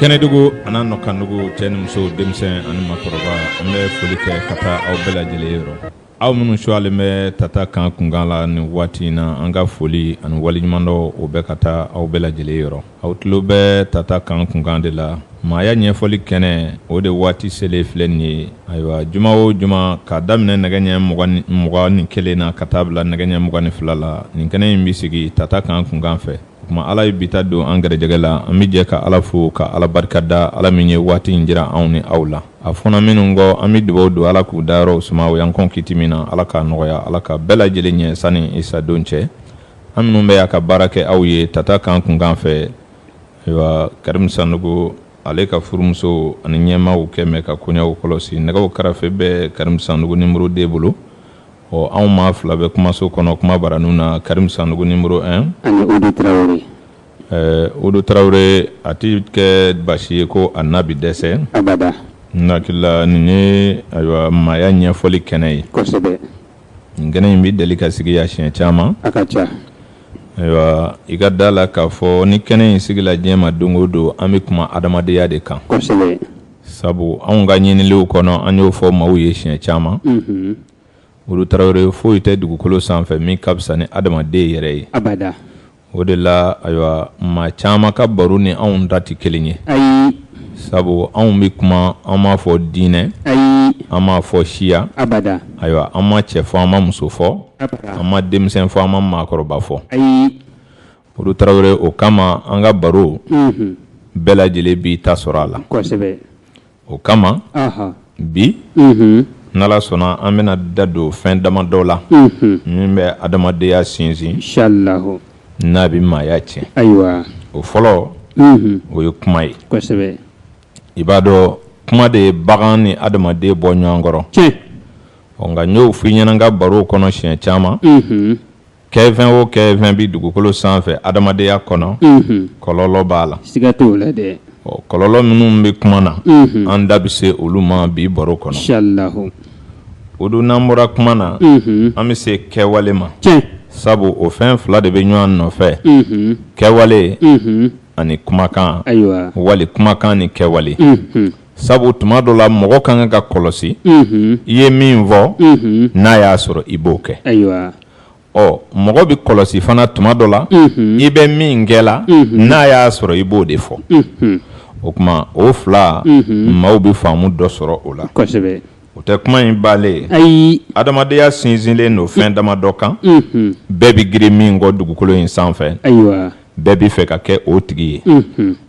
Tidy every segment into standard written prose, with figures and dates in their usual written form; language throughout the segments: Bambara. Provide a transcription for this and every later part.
Kenedugu anano kanugu chen muso demsen ani makoroba ame folike kata au bela jelero au munu shwale me tata kan kungala ni wati na anga foli ani wali nyumando obe kata au bela jelero au tlobe tata kan kungande la maya nye foli kene ode wati sele fleni aywa juma o juma ka damne naganya mugani kele na katabla naganya mugani flala ni kene mbisigi tata kan kunganfe kuma ala bita do angere jagala amije ka ala fu ka ala barkada ala minye wati njira awni awla afuna minungo amidibo do ala ku daro sumawo yankon kitimina ala ka noya ala ka bela jelenye sani isa donche aminu be aka barake awye tata kan kunganfe wa karim sanugo ale ka furumso ani nyema o keme ka kunya o kolosi naga karafe be karim sanugo numero debulu o an ma fila bɛ kumaso kɔnɔ kuma baranu na Karim Sanogo numéro 1 ani Odo Traoré Odo Traoré a ti kɛ basi ye ko a n'a bi dɛsɛ abada nakila nin ye ayiwa maya ɲɛfɔli kɛnɛ ye kosɛbɛ nkɛnɛ in bi deli ka sigi ya siɲɛ caman a ka ca ayiwa i ka da la k'a fɔ ni kɛnɛ in sigila diɲɛ ma don o don an bɛ kuma adamadenya de kan kosɛbɛ sabu anw ka ɲiniliw kɔnɔ an y'o fɔ maaw ye siɲɛ caman Odo Traoré foyi tɛ dugukolo sanfɛ min ka fisa ni adamaden yɛrɛ ye abada o de la ayiwa maa caman ka baro ni anw ta tɛ kelen ye ayi sabu anw bɛ kuma an m'a fɔ diinɛ ayi an m'a fɔ siya abada ayiwa an ma cɛ fɔ an ma muso fɔ abada an ma denmisɛn fɔ an ma maakɔrɔba fɔ ayi Odo Traoré o kama an ka baro bɛɛ lajɛlen b'i ta sɔrɔ a la kosɛbɛ o kama bi n'ala sɔnna an bɛna da don fɛn damadɔ la min bɛ adamadenya sinsin inshallah n'a bɛ maaya tiɲɛ ayiwa o fɔlɔ o ye kuma ye kosɛbɛ i b'a dɔn kuma de ye bagan ni adamaden bɔ ɲɔgɔn kɔrɔ nka n y'o f'i ɲɛna n ka baro kɔnɔ siɲɛ caman kɛfɛn o kɛfɛn bɛ dugukolo sanfɛ adamadenya kɔnɔ kɔlɔlɔ b'a la siga t'o la dɛ kɔlɔlɔ minnu bɛ kuma na an da bɛ se olu ma bi baro kɔnɔ inshallah o don n'an bɔra kuma na an bɛ se kɛwale ma sabu o fɛn fila de bɛ ɲɔgɔn nɔfɛ kɛwale ani kumakan ayiwa wali kumakan ni kɛwale sabu tuma dɔ la mɔgɔ kan ka kɔlɔsi i ye min fɔ n'a y'a sɔrɔ i b'o kɛ ayiwa mɔgɔ bɛ kɔlɔsi fana tuma dɔ la i bɛ min kɛ la n'a y'a sɔrɔ i b'o de fɔ o tuma o fila maaw bɛ faamu dɔ sɔrɔ o la kosɛbɛ o tɛ kuma in b'ale ayi adamadenya sinsinlen don fɛn damadɔ kan bɛɛ bɛ girin min kɔ dugukolo in sanfɛ ayiwa bɛɛ bɛ fɛ ka kɛ o tigi ye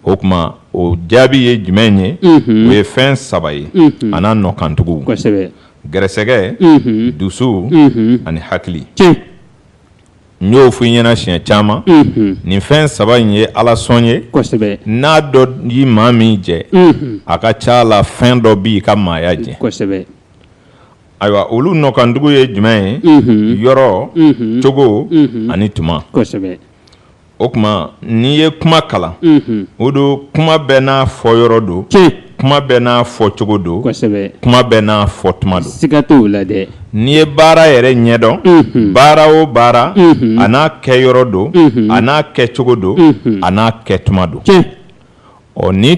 o tuma o jaabi ye jumɛn ye o ye fɛn saba ye a n'a nɔkantugu kosɛbɛ gɛrɛsɛgɛ dusu ani hakili n y'o f'i ɲɛna siɲɛ caman nin fɛn saba in ye ala sɔn ye kosɛbɛ n'a dɔ yi maa min jɛ a ka ca la fɛn dɔ b'i ka maaya jɛ kosɛbɛ ayiwa olu nɔkandugu ye jumɛn ye yɔrɔ cogo ani tuma kosɛbɛ o tuma n'i ye kuma kalan o don kuma bɛɛ n'a fɔ yɔrɔ don kuma bɛɛ n'a fɔ cogo don kosɛbɛ kuma bɛɛ n'a fɔ tuma don siga t'o la dɛ n'i ye baara yɛrɛ ɲɛdɔn baara o baara a n'a kɛ yɔrɔ don a n'a kɛ cogo don a n'a kɛ tuma don ni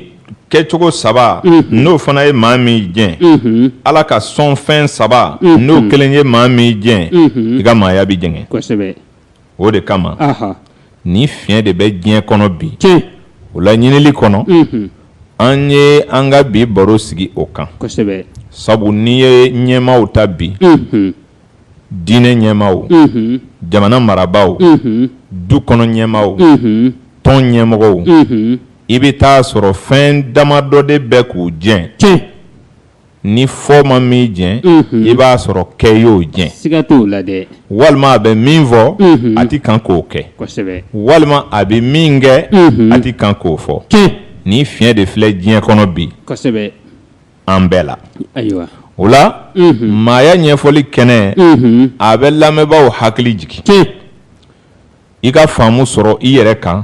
kɛcogo saba n'o fana ye maa min jɛn ala ka sɔn fɛn saba n'o kelen ye maa min jɛn i ka maaya bɛ jɛngɛ kosɛbɛ o de kama ni fiɲɛ de bɛ diɲɛ kɔnɔ bi o la ɲinili kɔnɔ an ye an ka bi baro sigi o kan kosɛbɛ sabu n'i ye ɲɛmaaw ta bi diinɛ ɲɛmaaw jamana marabaaw du kɔnɔ ɲɛmaaw tɔn ɲɛmɔgɔw i bɛ taa sɔrɔ fɛn damadɔ de bɛ k'u jɛn ni fɔ ma min jɛn i b'a sɔrɔ kɛ y'o jɛn siga t'o la dɛ walima a bɛ min fɔ a ti kan k'o kɛ kosɛbɛ walima a bɛ min kɛ a ti kan k'o fɔ ni fiɲɛ de filɛ diɲɛ kɔnɔ bi kosɛbɛ an bɛɛ la ayiwa o la maaya ɲɛfɔli kɛnɛ a bɛ lamɛnbaaw hakili jigin i ka faamu sɔrɔ i yɛrɛ kan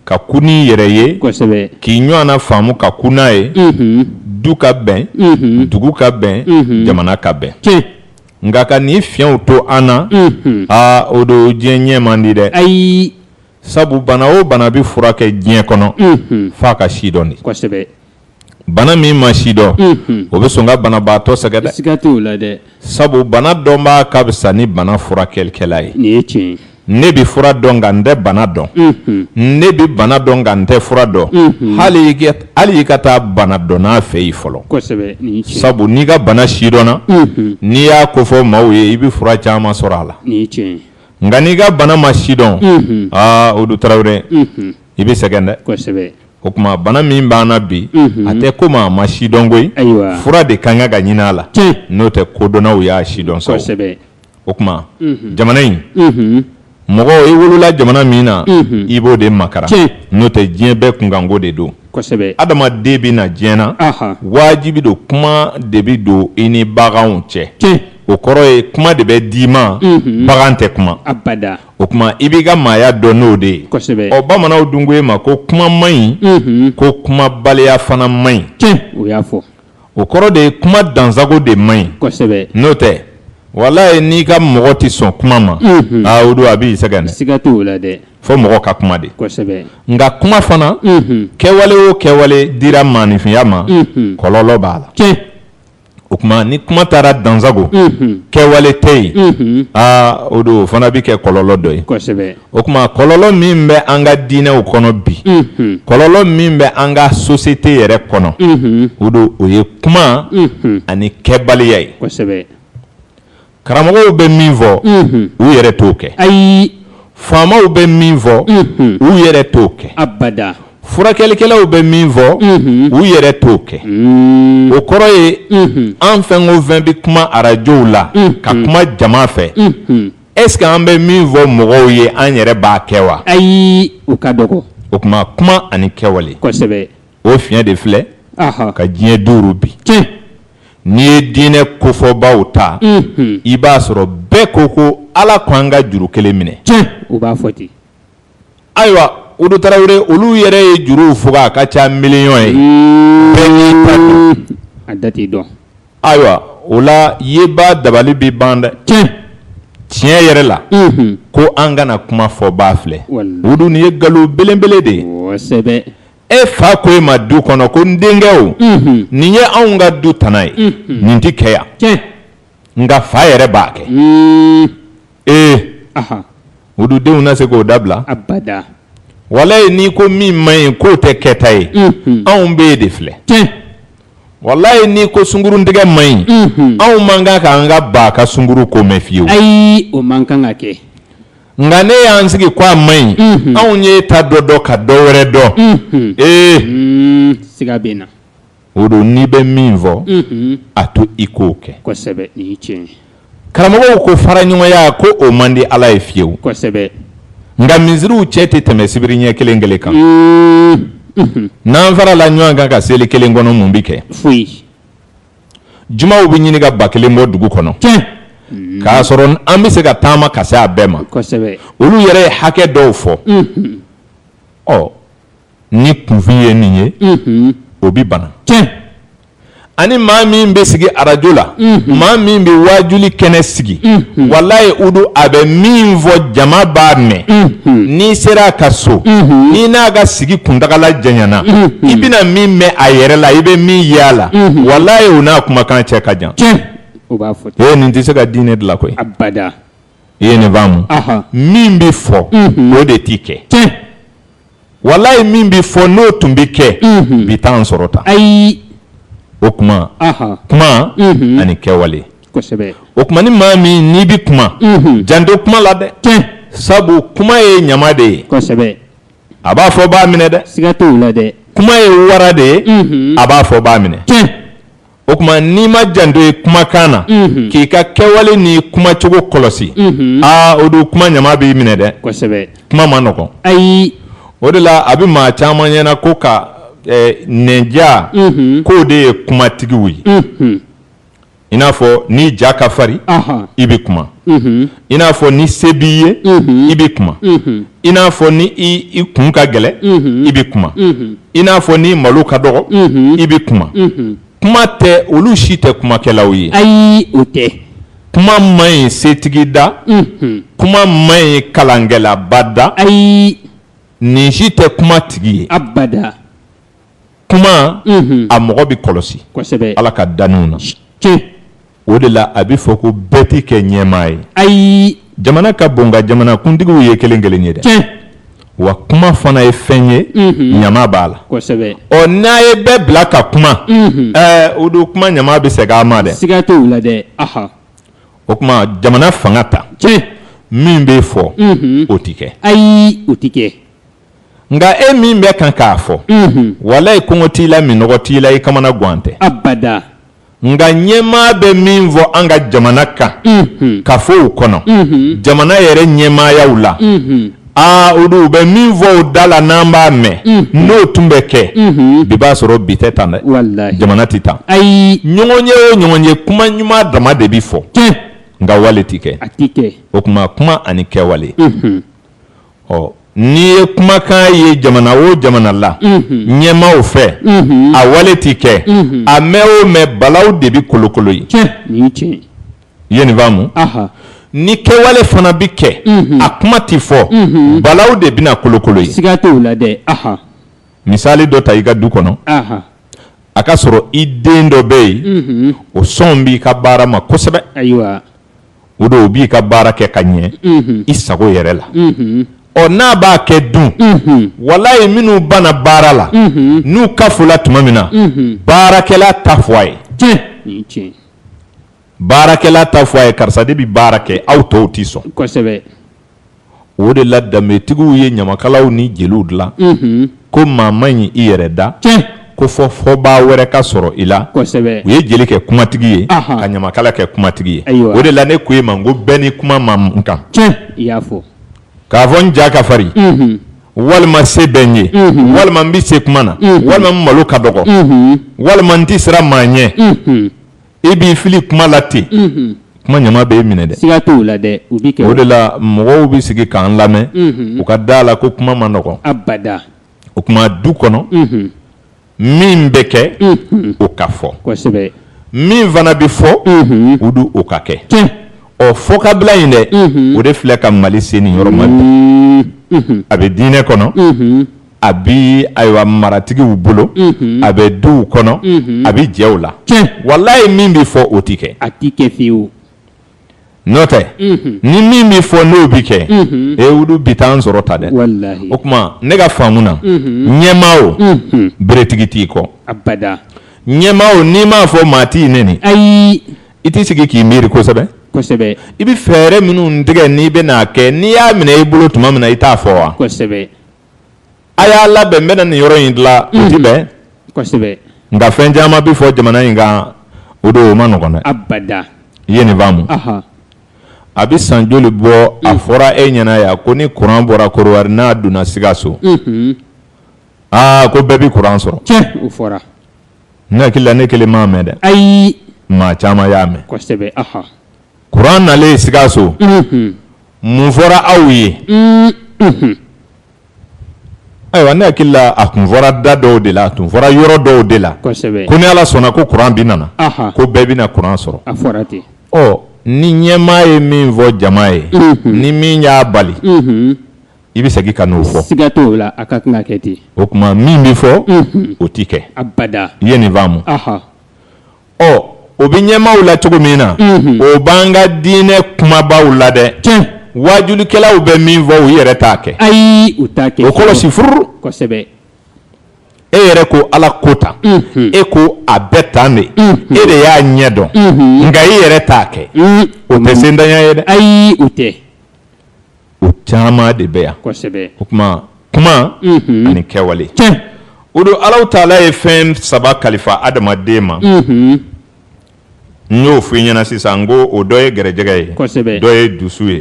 ka ku n'i yɛrɛ ye kosɛbɛ k'i ɲɔgɔn na faamu ka ku n'a ye du ka bɛn dugu ka bɛn jamana ka bɛn nka ka nin fiɲɛw to an na o don diɲɛ ɲɛ man di dɛ ayi sabu bana o bana bi furakɛ diɲɛ kɔnɔ f'a ka si dɔn de kosɛbɛ bana min ma si dɔn o bɛ sɔn ka banabaatɔ sɛgɛ dɛ siga t'o la dɛ sabu bana dɔn b'a ka fisa ni bana furakɛlikɛla ye nin ye tiɲɛ ye ne bi fura dɔn nka n tɛ bana dɔn ne bi bana dɔn nka n tɛ fura dɔn hali i ka taa bana dɔnna fɛ yen fɔlɔ kosɛbɛ nin ye tiɲɛ sabu n'i ka bana si dɔnna n'i y'a kofɔ maaw ye i bi fura caman sɔrɔ a la nin ye tiɲɛ ye nka n'i ka bana ma si dɔn Odu Tarawele i bɛ sɛgɛn dɛ kosɛbɛ o tuma bana min b'an na bi a tɛ komi a ma si dɔn koyi ayiwa fura de kan ka ɲini a la n'o tɛ kodɔnnaw y'a si dɔn sa kosɛbɛ o tuma jamana in mɔgɔ i wolola jamana min na i b'o de makara n'o tɛ diɲɛ bɛɛ kunkanko de don kosɛbɛ adamaden bɛ na diɲɛ na wajibi don kuma de bɛ don i ni baganw cɛ o kɔrɔ ye kuma de bɛ d'i ma bagan tɛ kuma abada o tuma i b'i ka maaya dɔn n'o de ye kosɛbɛ bamananw dun ko e ma ko kuma man ɲi ko kumabaliya fana man ɲi o y'a fɔ o kɔrɔ de ye kuma dansago de man ɲi kosɛbɛ n'o tɛ walayi n'i ka mɔgɔ tɛ sɔn kuma ma o don a b'i sɛgɛn dɛ siga t'o la dɛ fo mɔgɔ ka kuma de kosɛbɛ nka kuma fana kɛwale o kɛwale dira maanifinya ma kɔlɔlɔ b'a la o tuma ni kuma taara dansago kɛwale tɛ yen o don o fana bɛ kɛ kɔlɔlɔ dɔ ye kosɛbɛ o tuma kɔlɔlɔ min bɛ an ka diinɛw kɔnɔ bi kɔlɔlɔ min bɛ an ka société yɛrɛ kɔnɔ o don o ye kuma ani kɛbaliya ye kosɛbɛ karamɔgɔw bɛ min fɔ u yɛrɛ t'o kɛ ayi faamaw bɛ min fɔ u yɛrɛ t'o kɛ abada furakɛlikɛlaw bɛ min fɔ u yɛrɛ t'o kɛ o kɔrɔ ye an fɛn o fɛn bɛ kuma arajow la ka kuma jama fɛ est-ce que an bɛ min fɔ mɔgɔw ye an yɛrɛ b'a kɛ wa ayi o ka dɔgɔ o tuma kuma ani kɛwale kosɛbɛ o fiɲɛ de filɛ ka diɲɛ duuru bi n'i ye diinɛ kofɔbaw ta i b'a sɔrɔ bɛɛ ko ala ko an ka juru kelen minɛ u b'a fɔ ten ayiwa Odu Tarawele olu yɛrɛ ye juruw fɔ a ka ca miliyɔn ye bɛɛ n'i ta don a da t'i dɔn ayiwa o la yeba dabali bɛ ban dɛ tiɲɛ yɛrɛ la ko an kana kuma fɔba filɛ Odu nin ye nkalon belebele de ye kosɛbɛ e fa ko e ma du kɔnɔ ko n denkɛw nin ye anw ka du tana ye nin tɛ kɛ yan nka fa yɛrɛ b'a kɛ Odu denw na se k'o dabila abada walayi n'i ko min man ɲi k'o tɛ kɛta ye anw bɛ yen de filɛ walayi n'i ko sunkuruntigɛ man ɲi anw man kan k'an ka ba ka sunkuru ko mɛn fiyewu ayi o man kan ka kɛ nka ne y'an sigi ko a man ɲi anw ye ta dɔ ka dɔ wɛrɛ dɔn siga bɛ na o don n'i bɛ min fɔ a to i k'o kɛ kosɛbɛ nin ye tiɲɛ ye karamɔgɔw ko faraɲɔgɔnya ko o man di ala ye fiyewu kosɛbɛ nka misiriw cɛ tɛ tɛmɛ sibiri ɲɛ kelen kelen kan n'an farala ɲɔgɔn kan ka seli kelen kɔnɔ mun bi kɛ foyi jumaw bɛ ɲini ka ba kelen bɔ dugu kɔnɔ k'a sɔrɔ an bɛ se ka taama ka se a bɛɛ ma kosɛbɛ olu yɛrɛ ye hakɛ dɔw fɔ ni kunfin ye nin ye o bi bana ani maa min bɛ sigi arajo la maa min bɛ wajuli kɛnɛ sigi walayi Odu a bɛ min fɔ jama b'a mɛn n'i sera a ka so n'i n'a ka sigi kuntagala janyana i bɛna min mɛn a yɛrɛ la i bɛ min ye a la walayi o n'a kumakan cɛ ka jan o b'a fɔ nin tɛ se ka diinɛ dilan koyi abada i ye nin faamu min bɛ fɔ o de t'i kɛ walayi min bɛ fɔ n'o tun bɛ kɛ bi t'an sɔrɔ tan ayi o kuma ani kɛwale kosɛbɛ o kuma ni maa min n'i bi kuma janto kuma la dɛ sabu kuma ye ɲama de ye kosɛbɛ a b'a fɔ b'a minɛ dɛ siga t'o la dɛ kuma ye wara de ye a b'a fɔ b'a minɛ o kuma n'i ma janto ye kumakan na k'i ka kɛwale ni kuma cogo kɔlɔsi o don kuma ɲama b'i minɛ dɛ kosɛbɛ kuma ma nɔgɔn ayi o de la a bɛ maa caman ɲɛna ko ka nɛnja k'o de ye kumatigiw ye i n'a fɔ ni ja ka fari i bɛ kuma i n'a fɔ ni se b'i ye i bɛ kuma i n'a fɔ ni i kun ka gɛlɛ i bɛ kuma i n'a fɔ ni malo ka dɔgɔ i bɛ kuma kuma tɛ olu si tɛ kumakɛlaw ye ayi o tɛ kuma man ɲi setigi da kuma man ɲi kalankɛlaba da ayi nin si tɛ kuma tigi ye abada kuma a mɔgɔ bi kɔlɔsi kosɛbɛ Ala ka danniw na tiɲɛ o de la a bɛ fɔ ko bɛɛ tɛ kɛ ɲɛmaa ye ayi jamana ka bon nka jamana kuntigiw ye kelen kelen ye dɛ tiɲɛ wa kuma fana ye fɛn ye ɲama b'a la kosɛbɛ ɔ n'a ye bɛɛ bila ka kuma o don kuma ɲama bɛ segin a ma dɛ siga t'o la dɛ aha o kuma jamana fanga ta tiɲɛ min bɛ fɔ o tɛ kɛ ayi o tɛ kɛ nka e min bɛ kan k'a fɔ walayi kɔngɔ t'i la minɔgɔ t'i la i kamana gan tɛ abada nka ɲɛmaa bɛ min fɔ an ka jamana kan ka fɔ o kɔnɔ jamana yɛrɛ ɲɛmaayaw la o don u bɛ min fɔ o da la n'an b'a mɛn n'o tun bɛ kɛ bi b'a sɔrɔ bi tɛ tan dɛ wallahi jamana tɛ tan ayi ɲɔgɔn ye o ɲɔgɔn ye kuma ɲuman dama de bi fɔ tiɲɛ nka wale tɛ kɛ a tɛ kɛ o kuma kuma ani kɛwale ɔ n'i ye kumakan ye jamana o jamana la ɲɛmaaw fɛ a wale tɛ kɛ a mɛn o mɛn balaw de bi kolokolo ye tiɲɛ nin ye tiɲɛ i ye nin faamu aha ni kɛwale fana bi kɛ a kuma tɛ fɔ balaw de bɛna kolokolo ye siga t'o la dɛ aha misali dɔ ta i ka du kɔnɔ aha a ka sɔrɔ i den dɔ bɛ yen o sɔn b'i ka baara ma kosɛbɛ ayiwa o don o b'i ka baara kɛ ka ɲɛ i sago yɛrɛ la ɔ n'a b'a kɛ dun walayi minnu banna baara la n'u kafola tuma min na baarakɛla ta fɔ a ye tiɲɛ nin ye tiɲɛ baarakɛla ta fɔ a ye karisa de bi baara kɛ aw tɔw t'i sɔn kosɛbɛ o de la danbetigiw ye ɲamakalaw ni jeliw dilan ko maa ma ɲi i yɛrɛ da tiɲɛ ko fɔ fɔbaa wɛrɛ ka sɔrɔ i la kosɛbɛ u ye jeli kɛ kumatigi ye Aha. ka ɲamakala kɛ kumatigi ye Ayiwa. o de la ne ko e ma n ko bɛɛ ni kuma ma n kan tiɲɛ i y'a fɔ k'a fɔ n ja ka fari walima se bɛ n ye walima n bɛ se kuma na walima n malo ka dɔgɔ walima n tɛ sira maa ɲɛ i b'i fili kuma la ten kuma ɲama bɛ e minɛ dɛ siga t'o la dɛ u bi kɛ o de la mɔgɔw bɛ sigi k'an lamɛn u ka da la ko kuma ma nɔgɔn abada o kuma du kɔnɔ min bɛ kɛ o ka fɔ kosɛbɛ min fana bɛ fɔ o do o ka kɛ tiɲɛ ɔ fɔ kabila in dɛ o de filɛ ka Mali se nin yɔrɔ ma bi a bɛ diinɛ kɔnɔ a bɛ ayiwa maratigiw bolo a bɛ duw kɔnɔ a bɛ jɛw la tiɲɛ walayi min bɛ fɔ o tɛ kɛ a tɛ kɛ fiyewu n'o tɛ ni min bɛ fɔ n'o bɛ kɛ olu bi t'an sɔrɔ ta dɛ wallahi o tuma ne ka faamu na ɲɛmaa o beretigi t'i kɔ abada ɲɛmaa o n'i m'a fɔ maa t'i nɛni ayi i t'i sigi k'i miiri kosɛbɛ kosɛbɛ i bɛ fɛɛrɛ minnu tigɛ n'i bɛ n'a kɛ n'i y'a minɛ i bolo tuma min na i t'a fɔ wa kosɛbɛ a y'a labɛn n bɛ na nin yɔrɔ in dilan o ti bɛn kosɛbɛ nka fɛn caman bɛ fɔ jamana in kan o don o ma nɔgɔn dɛ abada i ye nin faamu aha a bɛ san joli bɔ a fɔra e ɲɛna yan ko ni kuran bɔra Korowari n'a donna Sikaso ko bɛɛ bɛ kuran sɔrɔ tiɲɛ o fɔra ne hakili la ne kelen m'a mɛn dɛ ayi maa caman y'a mɛn kosɛbɛ aha kuran nalen Sikaso mun fɔra aw ye ayiwa ne hakili la a tun fɔra da dɔw de la a tun fɔra yɔrɔ dɔw de la kosɛbɛ ko ni Ala sɔnna ko kuran bi nana aha ko bɛɛ bɛna kuran sɔrɔ a fɔra ten ɔ ni ɲɛmaa ye min fɔ jama ye ni min y'a bali i bɛ segin ka n'o fɔ siga t'o la a ka kan ka kɛ ten o tuma min bɛ fɔ o ti kɛ abada i ye nin faamu aha ɔ o bɛ ɲɛmaaw la cogo min na o b'an ka diinɛ kumabaw la dɛ tiɲɛ wajulikɛlaw bɛ min fɔ u yɛrɛ t'a kɛ ayi u t'a kɛ o kɔlɔsi furu kosɛbɛ e yɛrɛ ko Ala ko tan e ko a bɛɛ tan de e de y'a ɲɛ dɔn nka i yɛrɛ t'a kɛ o tɛ se ntanya ye dɛ ayi u tɛ o caman de bɛ yan kosɛbɛ o tuma kuma ani kɛwale tiɲɛ o don Alahu Taala ye fɛn saba kalifa adamaden ma n y'o f'i ɲɛna sisan n ko o dɔ ye gɛrɛjɛgɛ ye kosɛbɛ dɔ ye dusu ye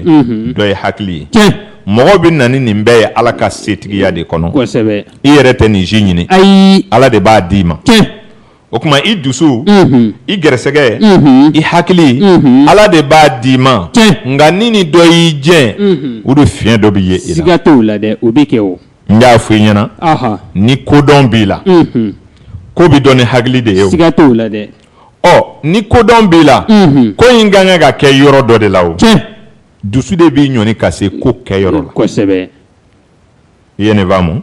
dɔ ye hakili ye tiɲɛ mɔgɔ bɛ na ni nin bɛɛ ye Ala ka setigiya de kɔnɔ kosɛbɛ i yɛrɛ tɛ nin si ɲini ayi Ala de b'a d'i ma tiɲɛ o tuma i dusu i gɛrɛsɛgɛ i hakili Ala de b'a d'i ma tiɲɛ nka ni nin dɔ y'i jɛn o de fiɲɛ dɔ bɛ ye i la siga t'o la dɛ o bɛ kɛ o n y'a f'i ɲɛna aha ni kodɔn b'i la ko bɛ dɔn ni hakili de ye o siga t'o la dɛ ɔ ni kodɔn b'i la ko in ka kan ka kɛ yɔrɔ dɔ de la o tiɲɛ dusu de b'i ɲɔni ka se ko kɛyɔrɔ la kosɛbɛ i ye nin faamu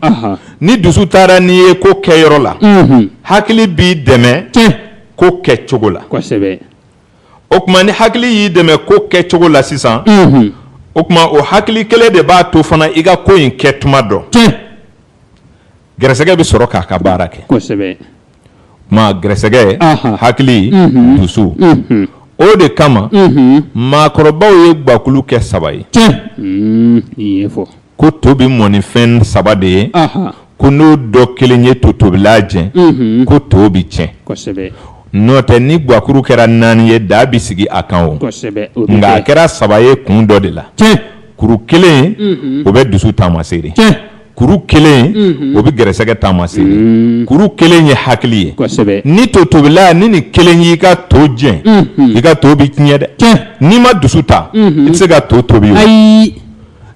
ni dusu taara n'i ye ko kɛyɔrɔ la hakili b'i dɛmɛ ko kɛcogo la kosɛbɛ o tuma ni hakili y'i dɛmɛ ko kɛcogo la sisan o tuma o hakili kelen de b'a to fana i ka ko in kɛ tuma dɔn gɛrɛsɛgɛ bɛ sɔrɔ k'a ka baara kɛ kosɛbɛ ma gɛrɛsɛgɛ hakili dusu o de kama maakɔrɔbaw ye gbakulu kɛ 3 ye ko to bɛ mɔnifɛn 3 de ye ko n'o dɔ kelen ye to tobila jɛn ko to bɛ tiɲɛ kosɛbɛ n'o tɛ ni gbakulu kɛra 4 ye da bɛ sigi a kan o nka a kɛra 3 ye kun dɔ de la kuru kelen o bɛ dusu taamaseere kuru kelen o bɛ gɛrɛsɛgɛ taamaseere kuru kelen ye hakili ye ni to tobila ni nin kelen y'i ka to jɛn i ka to bɛ tiɲɛ dɛ n'i ma dusu ta i tɛ se ka to tobi o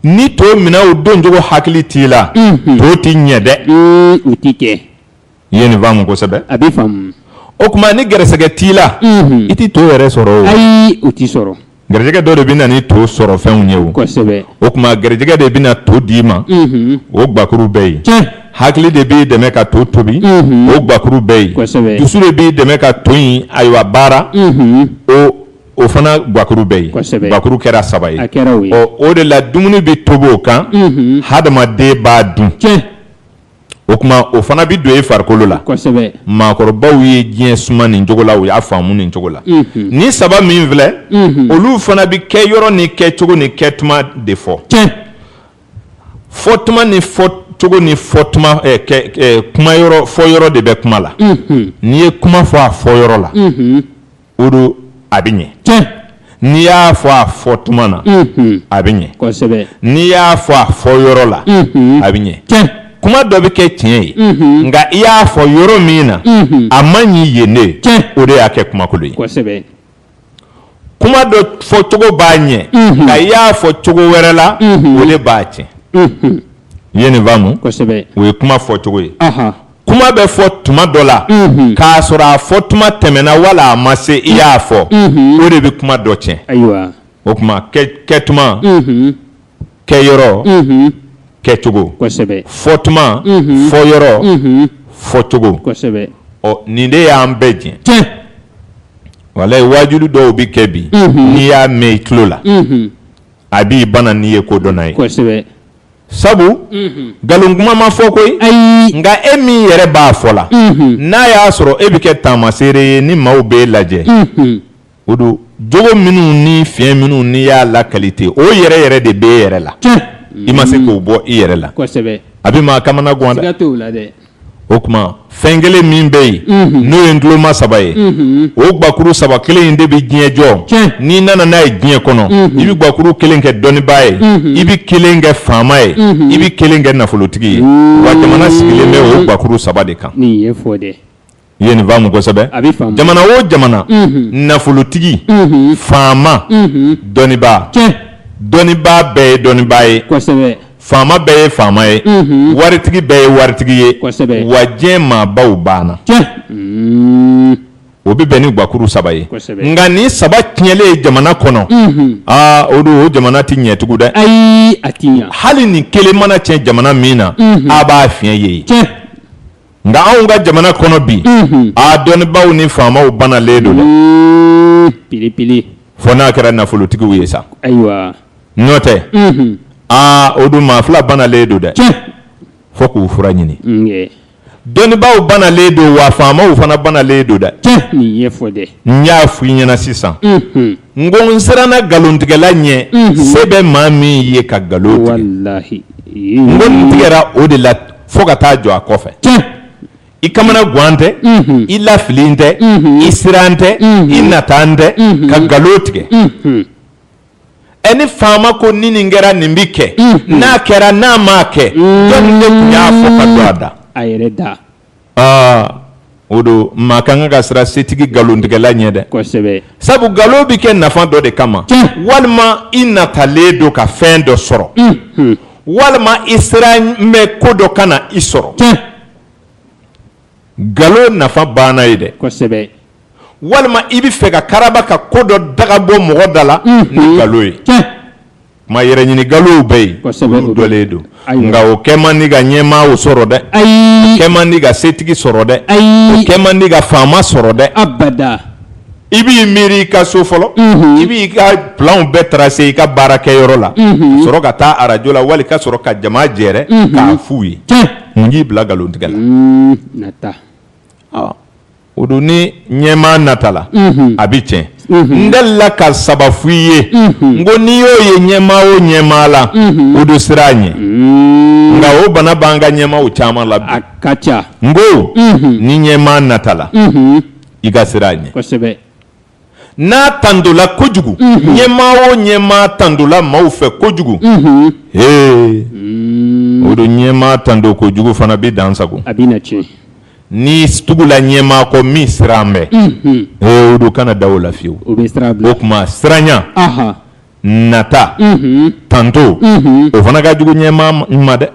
ni to minɛ o don jogo hakili t'i la to t'i ɲɛ dɛ o t'i kɛ i ye nin faamu kosɛbɛ a bɛ faamu o tuma ni gɛrɛsɛgɛ t'i la i tɛ to yɛrɛ sɔrɔ o ayi o t'i sɔrɔ gɛrɛsɛgɛ dɔ de bɛ na ni to sɔrɔ fɛnw ye o kosɛbɛ o tuma gɛrɛsɛgɛ de bɛ na to d'i ma o gbakuru bɛɛ ye hakili de b'i dɛmɛ ka to tobi o gbakuru bɛɛ ye dusu de b'i dɛmɛ ka to in ayiwa baara o fana gbakuru bɛɛ ye gbakuru kɛra 3 ye o de la dumuni bɛ tobi o kan hadamaden b'a dun o tuma o fana bɛ don e farikolo la maakɔrɔbaw ye diɲɛ suma nin cogo la u y'a faamu nin cogo la ni 3 min filɛ olu fana bɛ kɛ yɔrɔ ni kɛcogo ni kɛtuma de fɔ fɔtuma ni fɔcogo ni fɔtuma kuma yɔrɔ fɔ yɔrɔ de bɛ kuma la n'i ye kuma fɔ a fɔ yɔrɔ la o do a bɛ ɲɛ n'i y'a fɔ a fɔ tuma na a bɛ ɲɛ n'i y'a fɔ a fɔ yɔrɔ la a bɛ ɲɛ kuma dɔ bɛ kɛ tiɲɛ ye nka i y'a fɔ yɔrɔ min na a man ɲi yen ne o de y'a kɛ kumakolo ye kuma dɔ fɔ cogo b'a ɲɛ nka i y'a fɔ cogo wɛrɛ la o de b'a tiɲɛ i ye nin faamu o ye kuma fɔ cogo ye kuma bɛ fɔ tuma dɔ la k'a sɔrɔ a fɔ tuma tɛmɛna wala a ma se i y'a fɔ o de bɛ kuma dɔ tiɲɛ o tuma kɛtuma kɛyɔrɔ kɛcogo fɔtuma fɔyɔrɔ fɔcogo nin de y'an bɛɛ jɛn walayi wajibi dɔw bɛ kɛ bi n'i y'a mɛn i tulo la a b'i bana n'i ye ko dɔnna ye sabu nkalon kuma ma fɔ koyi nka e min yɛrɛ b'a fɔ la n'a y'a sɔrɔ e bɛ kɛ taamaseere ye ni maaw b'e lajɛ o don jogo minnu ni fiɲɛ minnu n'i y'a lakali ten o yɛrɛ de b'e yɛrɛ la i ma se k'o bɔ i yɛrɛ la a bɛ maa kamana gan dɛ o tuma fɛn kelen min bɛ yen n'o ye ntuloma 3 ye o gbakuru 3 kelen in de bɛ diɲɛ jɔ n'i nana n'a ye diɲɛ kɔnɔ i bɛ gbakuru kelen kɛ dɔnnibaa ye i bɛ kelen kɛ faama ye i bɛ kelen kɛ nafolotigi ye wa jamana sigilen bɛ o gbakuru 3 de kan i ye nin faamu kosɛbɛ jamana o jamana nafolotigi faama dɔnnibaa dɔnnibaa bɛɛ ye dɔnnibaa ye faama bɛɛ ye faama ye waritigi bɛɛ ye waritigi ye wa diɲɛ maabaw banna o bɛ bɛn ni gbakuru 3 ye nka ni 3 tiɲɛlen jamana kɔnɔ o don o jamana tɛ ɲɛ tugun dɛ hali ni kelen mana tiɲɛ jamana min na a b'a fiɲɛ ye nka anw ka jamana kɔnɔ bi dɔnnibaaw ni faamaw bannalen don dɛ fo n'a kɛra nafolotigiw ye sa n'o tɛ o don maa fila bannalen don dɛ fo k'u fura ɲini dɔnnibaaw bannalen don wa faamaw fana bannalen don dɛ n y'a fɔ i ɲɛna sisan n ko n siranna nkalontigɛla ɲɛ se bɛ maa min ye ka nkalon tigɛ n ko nin tigɛra o de la fo ka taa jɔ a kɔfɛ i kamana gan tɛ i lafili tɛ i siran tɛ i natan tɛ ka nkalon tigɛ ni faama ko ni nin kɛra nin bi kɛ n'a kɛra n'a ma kɛ jɔn de tun y'a fɔ ka don a da o don maa ka kan ka siran setigi nkalontigɛla ɲɛ dɛ sabu nkalon bi kɛ nafa dɔ de kama walima i natalen don ka fɛn dɔ sɔrɔ walima i siran bɛ ko dɔ ka na i sɔrɔ nkalon nafa banna ye dɛ walima i bɛ fɛ ka karaba ka ko dɔ daga bɔ mɔgɔ da la ni nkalon ye ma yɛrɛ ɲini galo bɛ yen olu dɔlen don nka o kɛ man di ka ɲɛmaa o sɔrɔ dɛ o kɛ man di ka setigi sɔrɔ dɛ o kɛ man di ka faama sɔrɔ dɛ abada i b'i miiri i ka so fɔlɔ i b'i ka planw bɛɛ tracer i ka baarakɛyɔrɔ la sɔrɔ ka taa arajo la wali ka sɔrɔ ka jama jɛrɛ k'a f'u ye mun y'i bila nkalontigɛ la nata o don ni ɲɛmaa nata la a bɛ tiɲɛ n delila ka saba f'i ye n ko n'i y'o ye ɲɛmaa o ɲɛmaa la o don sira ɲɛ nka o bana b'an ka ɲɛmaaw caman la bi a ka ca n ko ni ɲɛmaa nata la i ka sira ɲɛ kosɛbɛ n'a tandola kojugu ɲɛmaa o ɲɛmaa tandola maaw fɛ kojugu o don ɲɛmaa tando kojugu fana bɛ dan sago a bɛ na tiɲɛ ni tugula ɲɛmaa kɔ min siran bɛ o don kana da o la fiyewu o bɛ sira bila o tuma siranya nata tanto o fana ka jugu ɲɛmaa ma dɛ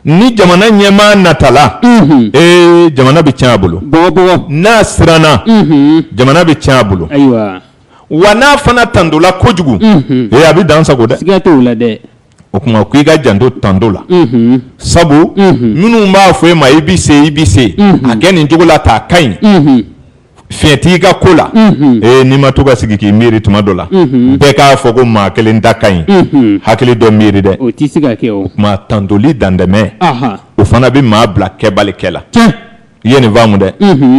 ni jamana ɲɛmaa natala jamana bɛ tiɲɛ a bolo n'a siranna jamana bɛ tiɲɛ a bolo ayiwa wa n'a fana tandola kojugu a bɛ dan sago dɛ siga t'o la dɛ o tuma ko i ka janto tando la sabu minnu b'a fɔ e ma i bɛ se a kɛ nin cogo la t'a ka ɲi fiɲɛ t'i ka ko la n'i ma to ka sigi k'i miiri tuma dɔ la bɛɛ k'a fɔ ko maa kelen da ka ɲi hakili dɔ miiri dɛ o tɛ se ka kɛ o tuma tantoli dandɛmɛ o fana bɛ maa bila kɛbalikɛ la i ye nin faamu dɛ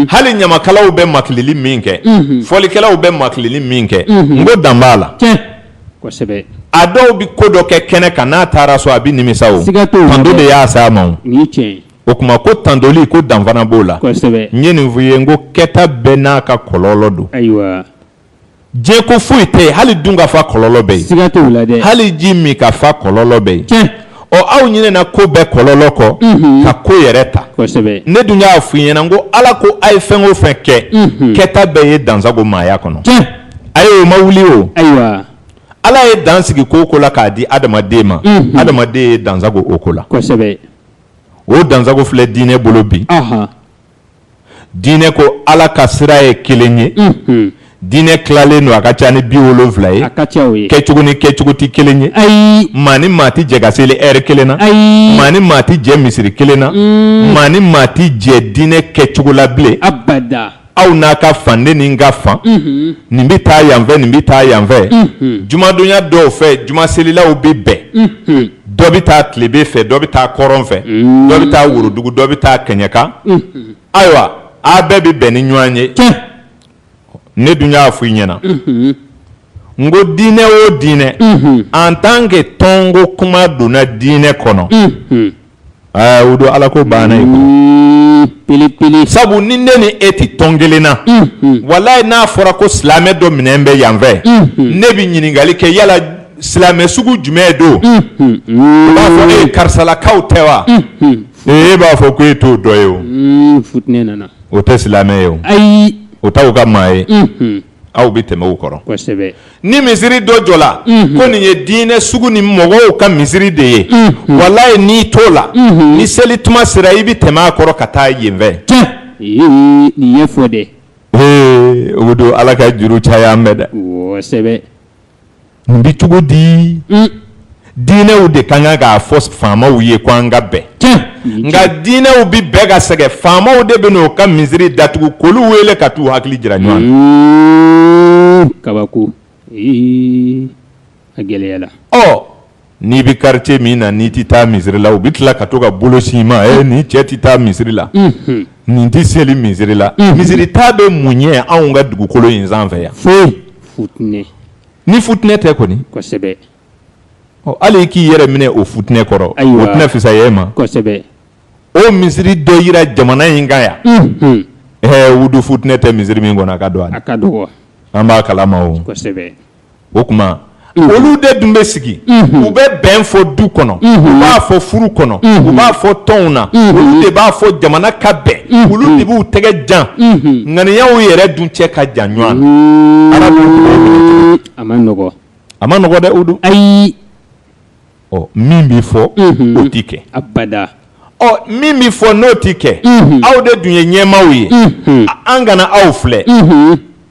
hali ɲamakalaw bɛ makilili min kɛ fɔlikɛlaw bɛ makilili min kɛ n ko dan b'a la kosɛbɛ a dɔw bɛ ko dɔ kɛ kɛnɛ kan n'a taara so a bɛ nimisa o tanto de y'a s'a ma o o tuma ko tantoli ko danfana b'o la kosɛbɛ n ye nin f'i ye n ko kɛta bɛɛ n'a ka kɔlɔlɔ don ayiwa diɲɛ ko foyi tɛ yen hali dun ka fa kɔlɔlɔ bɛ yen siga t'o la dɛ hali ji min ka fa kɔlɔlɔ bɛ yen ɔ aw ɲinɛna ko bɛɛ kɔlɔlɔ kɔ ka ko yɛrɛ ta kosɛbɛ ne dun y'a f'i ɲɛna n ko ala ko a ye fɛn o fɛn kɛ kɛta bɛɛ ye dansago maaya kɔnɔ a ye o ma wuli o ayiwa ala ye dan sigi ko o ko la k'a di adamaden ma adamaden ye dansago o ko la kosɛbɛ o dansago filɛ diinɛ bolo bi diinɛ ko ala ka sira ye kelen ye diinɛ tilalen don a ka ca ni 70 ye a ka ca o ye kɛcogo ni kɛcogo tɛ kelen ye ayi maa ni maa tɛ jɛ ka seli ɛri kelen na ayi maa ni maa tɛ jɛ misiri kelen na maa ni maa tɛ jɛ diinɛ kɛcogo la bilen abada aw n'a ka fande ni n ka fan nin bɛ taa yan fɛ nin bɛ taa yan fɛ jumadonya dɔw fɛ jumaselilaw bɛ bɛn dɔ bɛ taa tilebe fɛ dɔ bɛ taa kɔrɔn fɛ dɔ bɛ taa worodugu dɔ bɛ taa kɛɲɛka ayiwa a bɛɛ bɛ bɛn ni ɲɔgɔn ye ne dun y'a fɔ i ɲɛna n ko diinɛ o diinɛ en tant que tɔnko kuma donna diinɛ kɔnɔ o don ala ko banna ye pele sabu ni ne ni e tɛ tɔn kelen na walayi n'a fɔra ko silamɛ dɔ minɛn bɛ yan fɛ ne bɛ ɲininkali kɛ yala silamɛ sugu jumɛn don o b'a fɔ karisalakaw tɛ wa e b'a fɔ ko e t'o dɔ ye o futinɛ nana o tɛ silamɛ ye o ayi o t'aw ka maa ye aw bɛ tɛmɛ o kɔrɔ kosɛbɛ ni misiri dɔ jɔla ko nin ye diinɛ sugu ni mɔgɔw ka misiri de ye walayi n'i t'o la ni seli tuma sera i bɛ tɛmɛ a kɔrɔ ka taa yen fɛ nin ye fɔ dɛ o don ala ka juru caya an bɛ dɛ kosɛbɛ nin bɛ cogo di diinɛw de ka kan k'a fɔ faamaw ye ko an ka bɛn nka diinɛw bɛ bɛɛ ka sɛgɛn faamaw de bɛ n'o ka misiri datugu k'olu wele ka t'u hakili jira ɲɔgɔn na kabako a gɛlɛyara n'i bɛ quartier min na n'i tɛ taa misiri la u bɛ tila ka to ka bolo si ma nin cɛ tɛ taa misiri la nin tɛ seli misiri la misiri ta bɛ mun ɲɛ anw ka dugukolo in sanfɛ yan foyi futinɛ ni futinɛ tɛ kɔni kosɛbɛ hali i k'i yɛrɛ minɛ o futinɛ kɔrɔ o tɛna fisaya e ma kosɛbɛ o misiri dɔ yira jamana in kan yan wudu futinɛ tɛ misiri min kɔnɔ a ka dɔgɔ a ka dɔgɔ an b'a kalama o kosɛbɛ o tuma olu de dun bɛ sigi u bɛ bɛn fɔ du kɔnɔ u b'a fɔ furu kɔnɔ u b'a fɔ tɔnw na olu de b'a fɔ jamana ka bɛn olu de b'u tɛgɛ jan ŋaniyaw yɛrɛ dun cɛ ka jan ɲɔgɔn na arabu a ma nɔgɔ dɛ o don ayi min b'i fɔ o t'i kɛ abada min b'i fɔ n'o t'i kɛ aw de dun ye ɲɛmaaw ye an kana aw filɛ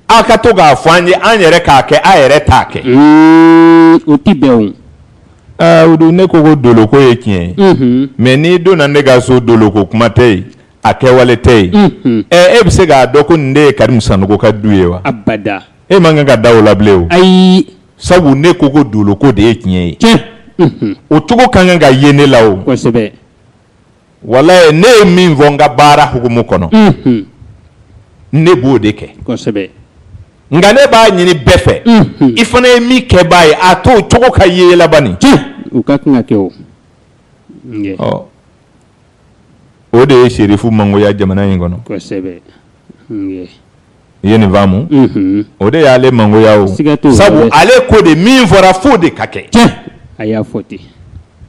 a ka to k'a fɔ an ye an yɛrɛ k'a kɛ a yɛrɛ t'a kɛ. O ti bɛn o. Udu ne ko doloko ye tiɲɛ ye mais n'i donna ne ka so doloko kuma tɛ yen a kɛwale tɛ yen e bɛ se k'a dɔn ko nin de ye Karimu Sanogo ka du ye wa. Abada. E man kan ka da o la bilen o. Ayi. Sabu ne ko doloko de ye tiɲɛ ye. O cogo ka kan ka ye ne la o. Kosɛbɛ. Walayi ne ye min fɔ n ka baara hukumu kɔnɔ ne b'o de kɛ. Kosɛbɛ. Nka ne b'a ɲini bɛɛ fɛ i fana ye min kɛ b'a ye a to o cogo ka ye laban. U ka kan ka kɛ o. O de ye Serifu mangoya jamana in kɔnɔ. Kosɛbɛ. I ye nin faamu. O de y'ale mangoya o. Sabu ale ko de min fɔra f'o de ka kɛ. A y'a fɔ ten.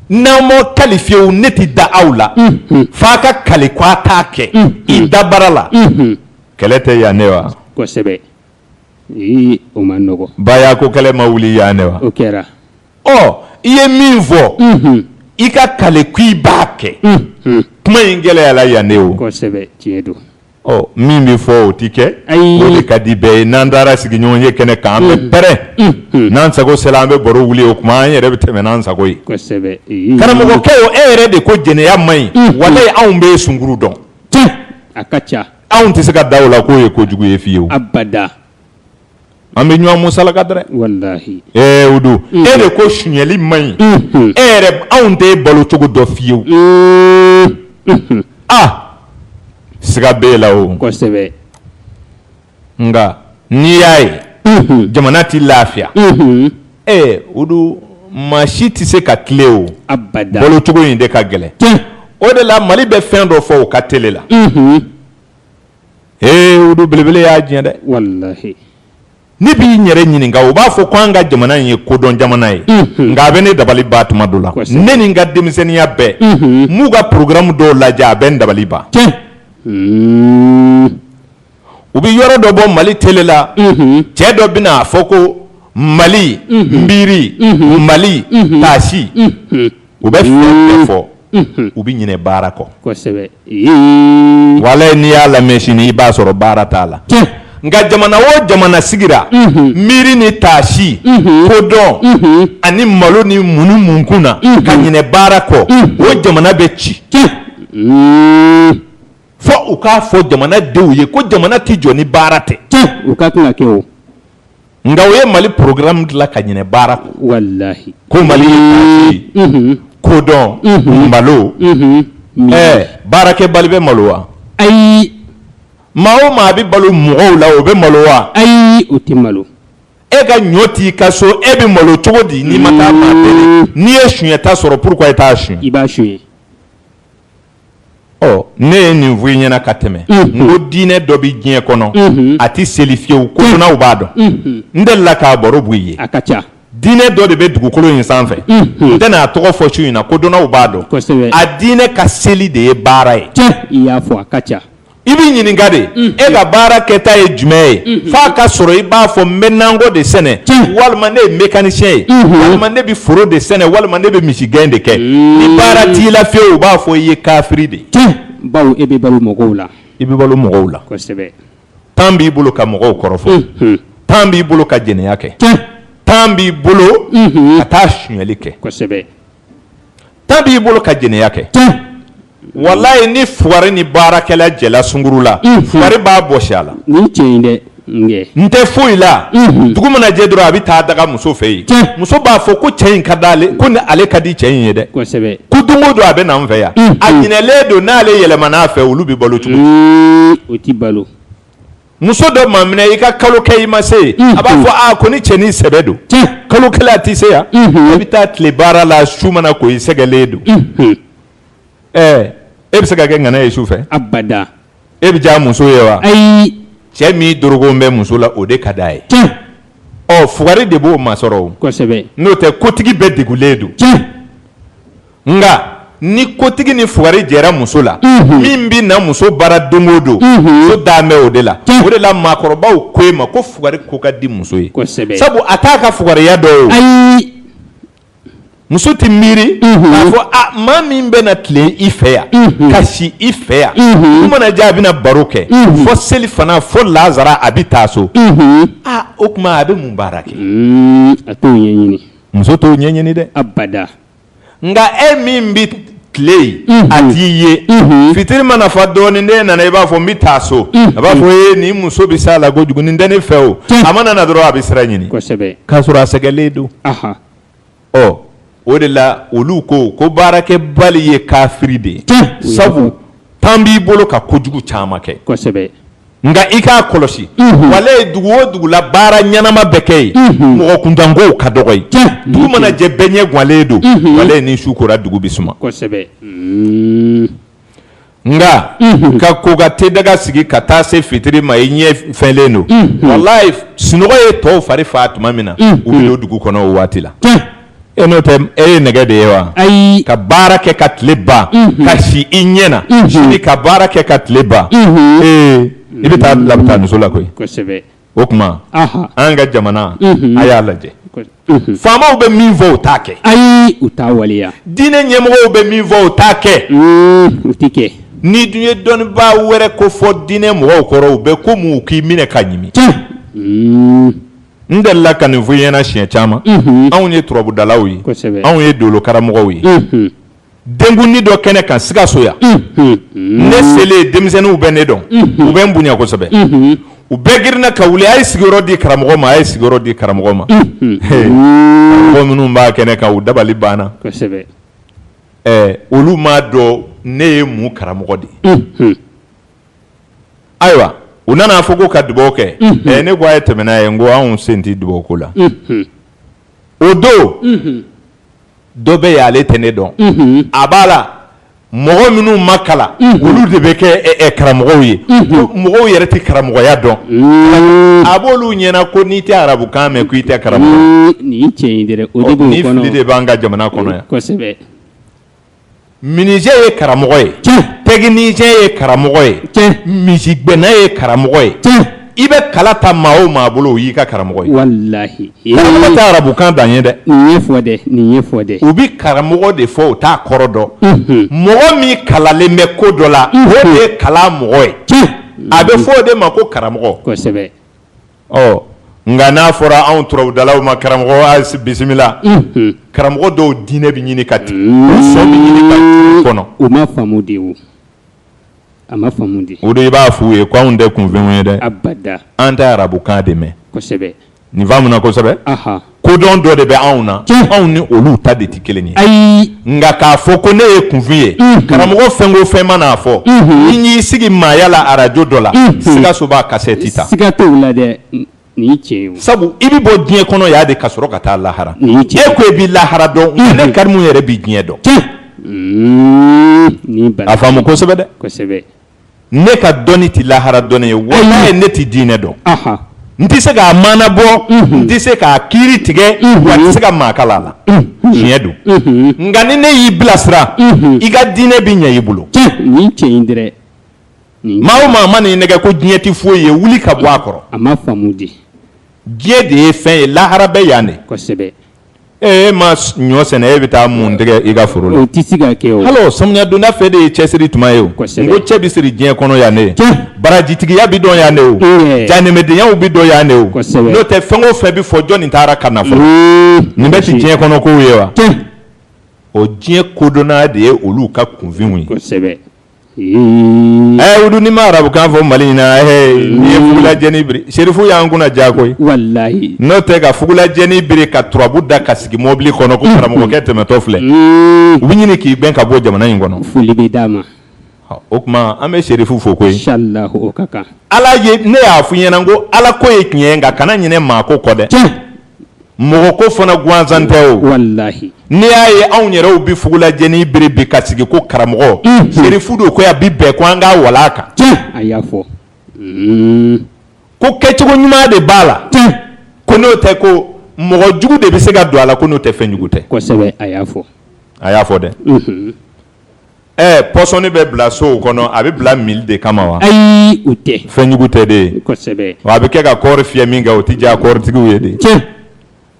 N'aw m'aw qualifié o ne tɛ da aw la f'a ka kali ko a t'a kɛ i da baara la kɛlɛ tɛ yan ne wa. Kosɛbɛ. O ma nɔgɔ. Baya ko kɛlɛ ma wuli yan ne wa. O kɛra. I ye min fɔ i ka kali ko i b'a kɛ kuma in gɛlɛyala yan ne o. Kosɛbɛ tiɲɛ don. Min bɛ fɔ o ti kɛ o de ka di bɛɛ ye n'an taara sigi ɲɔgɔn ye kɛnɛ kan an bɛ pɛrɛn n'an sago sera an bɛ baro wuli o kuma an yɛrɛ bɛ tɛmɛ n'an sago ye. Kosɛbɛ. Karamɔgɔkɛ o e yɛrɛ de ko jɛnɛya man ɲi walayi anw bɛ sunkuru dɔn. A ka ca. Anw tɛ se ka da o la k'o ye kojugu ye fiyewu. Abada. An bɛ ɲɔgɔn musalaka dɛrɛ. Walahi. Udu e de ko suɲɛli man ɲi e yɛrɛ anw tɛ balo cogo dɔ fiyewu. Siga b'e la o. Kosɛbɛ. Nka n'i y'a ye jamana tɛ lafiya Udu maa si tɛ se ka tile o. Abada. Balo cogo in de ka gɛlɛn. O de la Mali bɛ fɛn dɔ fɔ o ka télé la. Udu belebele y'a diɲɛ dɛ. Walahi. Ne b'i yɛrɛ ɲininka o b'a fɔ ko an ka jamana in ye kodɔn jamana ye nka a bɛ ne dabali ban tuma dɔ la ne ni n ka denmisɛnninya bɛɛ m'u ka programme dɔw lajɛ a bɛ n dabali ban. U bɛ yɔrɔ dɔ bɔ Mali télé la cɛ dɔ bɛ na fɔ ko Mali nbiri Mali taasi u bɛ fɛn bɛɛ fɔ u bɛ ɲinɛ baara kɔ. Kosɛbɛ. Walayi n'i y'a lamɛn sini i b'a sɔrɔ baara t'a la. Nka jamana o jamana sigira miiri ni taasi kodɔn ani malo ni munkun na ka ɲinɛ baara kɔ o jamana bɛ ci. Fo u k'a fɔ jamanadenw ye ko jamana tɛ jɔ ni baara tɛ. U ka kan ka kɛ o. Nka o ye Mali programme dilan ka ɲinɛ baara kɔ. Walahi. Ko Mali ye taasi kodɔn malo baarakɛbali bɛ malo wa. Ayi. Maa o maa bɛ balo mɔgɔw la o bɛ malo wa. Ayi o tɛ malo. E ka ɲɔ t'i ka so e bɛ malo cogo di n'i ma taa maa deli n'i ye suɲɛta sɔrɔ pourquoi i t'a suɲɛ. I b'a suɲɛ. Ne ye nin fɔ i ɲɛna ka tɛmɛ n ko diinɛ dɔ bɛ diɲɛ kɔnɔ a tɛ seli fiyewu kodɔnnaw b'a dɔn n delila k'a baro b'u ye. A ka ca. Diinɛ dɔ de bɛ dugukolo in sanfɛ n tɛna a tɔgɔ fɔ su in na kodɔnnaw b'a dɔn. Kosɛbɛ. A diinɛ ka seli de ye baara ye. I y'a fɔ a ka ca. I b'i ɲininka de e ka baara kɛta ye jumɛn ye f'a ka sɔrɔ i b'a fɔ n bɛ nakɔ de sɛnɛ walima ne ye mécanicien ye walima ne bɛ foro de sɛnɛ walima ne bɛ misigɛn de kɛ ni baara t'i la fiyewu u b'a fɔ i ye kafiri de. Bawo e bɛ balo mɔgɔw la. I bɛ balo mɔgɔw la. Kosɛbɛ. Temps b'i bolo ka mɔgɔw kɔrɔfɔ temps b'i bolo ka jɛnɛya kɛ temps b'i bolo ka taa suɲɛli kɛ. Kosɛbɛ. Temps b'i bolo ka jɛnɛya kɛ. Walayi ni fugari ni baarakɛla jɛla sunkuru la fugari b'a bɔsi a la. Nin cɛ in dɛ. N tɛ foyi la dugu mana jɛ dɔrɔn a bɛ taa daga muso fɛ yen muso b'a fɔ ko cɛ in ka d'ale ko ni ale ka di cɛ in ye dɛ. Kosɛbɛ. Ko don o don a bɛ na n fɛ yan a ɲinɛlen don n'ale yɛlɛmana a fɛ olu bɛ balo cogo di. O ti balo. Muso dɔ maa minɛ i ka kalo kɛ i ma se a b'a fɔ ko ni cɛnin sɛbɛ don kalo kɛlɛ a tɛ se yan e bɛ taa tile baara la su mana ko i sɛgɛlen don. E bɛ se ka kɛ ŋana ye su fɛ. Abada. E bɛ diya muso ye wa. Ayi. Cɛ min dorogon bɛ muso la o de ka d'a ye. Fugari de b'o masɔrɔ o. Kosɛbɛ. N'o tɛ kotigi bɛɛ degulen don. Nka ni kotigi ni fugari jɛra muso la min bɛ na muso baara don o don so dan bɛ o de la o de la maakɔrɔbaw ko e ma ko fugari ko ka di muso ye. Kosɛbɛ. Sabu a t'a ka fugariya dɔ ye o. Ayi. muso ti miiri k'a fɔ maa min bɛna tilen i fɛ yan ka si i fɛ yan u mana diya a bɛna baro kɛ fɔ seli fana fɔ lazara a bɛ taa so o tuma a bɛ mun baara kɛ a t'o ɲɛɲini muso t'o ɲɛɲini dɛ abada nka e min bɛ tile a t'i ye fitiri mana fa dɔɔnin n'e nana i b'a fɔ n bɛ taa so a b'a fɔ nin muso bɛ s'a la kojugu nin tɛ ne fɛ o a mana na dɔrɔn a bɛ sira ɲini kosɛbɛ k'a sɔrɔ a sɛgɛnlen don o de la olu ko baarakɛbali ye kafiri de ye sabu tan b'i bolo ka kojugu caman kɛ kosɛbɛ nka i k'a kɔlɔsi walayi dugu o dugu la baara ɲɛnama bɛ kɛ yen mɔgɔ kuntankow ka dɔgɔ yen dugu mana jɛ bɛɛ ɲɛ ganlen don walayi ni su kora dugu bɛ suma kosɛbɛ nka ka ko ka te daga sigi ka taa se fitiri ma i ɲɛ fɛnlen don walayi sunɔgɔ ye tɔw fari fa tuma min na u bɛ don dugu kɔnɔ o waati la e n'o tɛ e ye nɛgɛ de ye wa ayi ka baara kɛ ka tile ban ka si i ɲɛ na sini ka baara kɛ ka tile ban i bɛ taa labita muso la koyi kosɛbɛ o tuma an ka jamana a y'a lajɛ faamaw bɛ min fɔ o t'a kɛ ayi u t'a waleya diinɛ ɲɛmɔgɔw bɛ min fɔ o t'a kɛ u tɛ kɛ ni dun ye dɔnnibaa wɛrɛ ko fɔ diinɛ mɔgɔw kɔrɔ u bɛ ko mun k'i minɛ ka ɲimi n delila ka nin fɔ i ɲɛna siɲɛ caman anw ye turabudalaw ye anw ye dolo karamɔgɔw ye denkundi dɔ kɛnɛ kan Sikaso yan ne selen denmisɛnninw bɛ ne dɔn u bɛ n bonya kosɛbɛ u bɛɛ girinna ka wuli a ye sigiyɔrɔ di karamɔgɔ ma a ye sigiyɔrɔ di karamɔgɔ ma karamɔgɔ minnu b'a kɛnɛ kan u dabali banna olu m'a dɔn ne ye mun karamɔgɔ de ye ayiwa u nana fɔ ko ka dugawu kɛ ne ko a ye tɛmɛ n'a ye n ko anw sen tɛ dugawu ko la o don dɔ bɛ yen ale tɛ ne dɔn a b'a la mɔgɔ minnu ma kalan olu de bɛ kɛ karamɔgɔw ye mɔgɔw yɛrɛ tɛ karamɔgɔya dɔn a b'olu ɲɛna ko n'i tɛ arabukan mɛn ko i tɛ karamɔgɔ nin cɛ in dɛ o de b'o kɔnɔ ni fili de b'an ka jamana kɔnɔ yan kosɛbɛ menuisier ye karamɔgɔ ye technicien ye karamɔgɔ ye misigbɛnna ye karamɔgɔ ye i bɛ kala ta maa o maa bolo o y'i ka karamɔgɔ ye walahi karamɔgɔ tɛ arabukan dan ye dɛ nin ye fɔ dɛ u bɛ karamɔgɔ de fɔ u t'a kɔrɔ dɔn mɔgɔ min kalanlen bɛ ko dɔ la o de ye kalan mɔgɔ ye a bɛ fɔ o de ma ko karamɔgɔ kosɛbɛ nka n'a fɔra anw turabudalaw ma karamɔgɔ a bisimila karamɔgɔ dɔw diinɛ bɛ ɲini ka ten u sɔn bɛ ɲini ka ten kɔnɔ u ma faamu de o a ma faamu de o de i b'a f'u ye ko anw tɛ kunfɛnw ye dɛ abada an tɛ arabukan de mɛn kosɛbɛ nin faamuna kosɛbɛ kodɔn dɔ de bɛ anw na anw ni olu ta de tɛ kelen ye ayi nka k'a fɔ ko ne ye kunfin ye karamɔgɔ fɛn o fɛn man'a fɔ ni y'i sigi maaya la arajo dɔ la Sikaso b'a kasɛti ta siga t'o la dɛ nin ye tiɲɛ ye sabu i bɛ bɔ diɲɛ kɔnɔ y'a de ka sɔrɔ ka taa lahara e ko i b'i lahara dɔn nka ne karimu yɛrɛ b'i diɲɛ dɔn a faamu kosɛbɛ dɛ kosɛbɛ ne ka dɔnni tɛ lahara dɔnni ye walayi ne tɛ diinɛ dɔn n tɛ se k'a maana bɔ n tɛ se k'a kiiri tigɛ wa n tɛ se ka maa kala a la tiɲɛ don nka ni ne y'i bilasira i ka diinɛ bɛ ɲɛ i bolo nin cɛ in dɛrɛ maa o maa ma nin nɛgɛ ko diɲɛ tɛ foyi ye wuli ka bɔ a kɔrɔ a ma faamu de diɲɛ de ye fɛn ye lahara bɛ yan de kosɛbɛ e ma ɲɔ sɛnɛ e bɛ taa mun tigɛ i ka foro la o tɛ se ka kɛ o hali samiya donda fɛ de ye cɛsiri tuma ye o n ko cɛ bɛ siri diɲɛ kɔnɔ yan ne barajitigiya bɛ dɔn yan ne o janɛmɛdenyaw bɛ dɔn yan ne o n'o tɛ fɛn o fɛn bɛ fɔ jɔn nin taara ka na fɔlɔ nin bɛ ti diɲɛ kɔnɔ kow ye wa o diɲɛ kodɔnna de ye olu ka kunfinw ye kosɛbɛ wudu ni ma arabukan fɔ Mali in na n'i ye fugulajɛni biri serifu y'an kunna diya koyi walahi n'o tɛ ka fugulajɛni biri ka turabu da ka sigi mɔbili kɔnɔ ko karamɔgɔkɛ tɛmɛtɔ filɛ u bɛ ɲini k'i gɛn ka bɔ jamana in kɔnɔ foli bɛ d'a ma o tuma an bɛ serifu fo koyi inshallah o ka kan ala ye ne y'a f'i ɲɛna ko ala ko ye tiɲɛ ye nka kana ɲinɛ maa ko kɔ dɛ mɔgɔ ko fana gansan tɛ o walahi n'i y'a ye anw yɛrɛw bɛ fugulajɛni biri bi ka sigi ko karamɔgɔ serifu don ko a bi bɛn ko an k'a wal'a kan a y'a fɔ ko kɛcogo ɲuman de b'a la ko n'o tɛ ko mɔgɔ jugu de bɛ se ka don a la ko n'o tɛ fɛn jugu tɛ kosɛbɛ a y'a fɔ dɛ pɔsɔni bɛ bila sow kɔnɔ a bɛ bila mili de kama wa ayi o tɛ fɛn jugu tɛ de kosɛbɛ wa a bɛ kɛ ka kɔɔri fiyɛ min kɛ o tɛ diya kɔɔritigiw ye de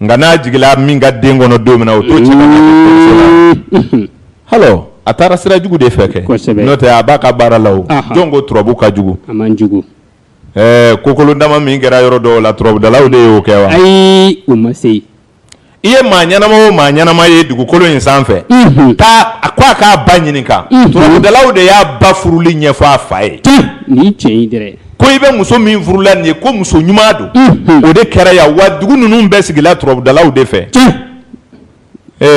nga n'a jigila min ka den kɔnɔ don min na o t'o cɛ ka na halo a taara sira jugu de fɛ kɛ n'o tɛ a b'a ka baara la o jɔn ko turabu ka jugu a man jugu kokolo dama min kɛra yɔrɔ dɔw la turabudalaw de y'o kɛ wa ayi o ma se i ye maa ɲɛnama o maa ɲɛnama ye dugukolo in sanfɛ taa ko a k'a ba ɲininka turabudalaw de y'a ba furuli ɲɛfɔ a fa ye ni tiɲɛ ye dɛrɛ ko i bɛ muso min furula nin ye ko muso ɲuman don o de kɛra yan wa dugu ninnu bɛɛ sigila turabudalaw de fɛ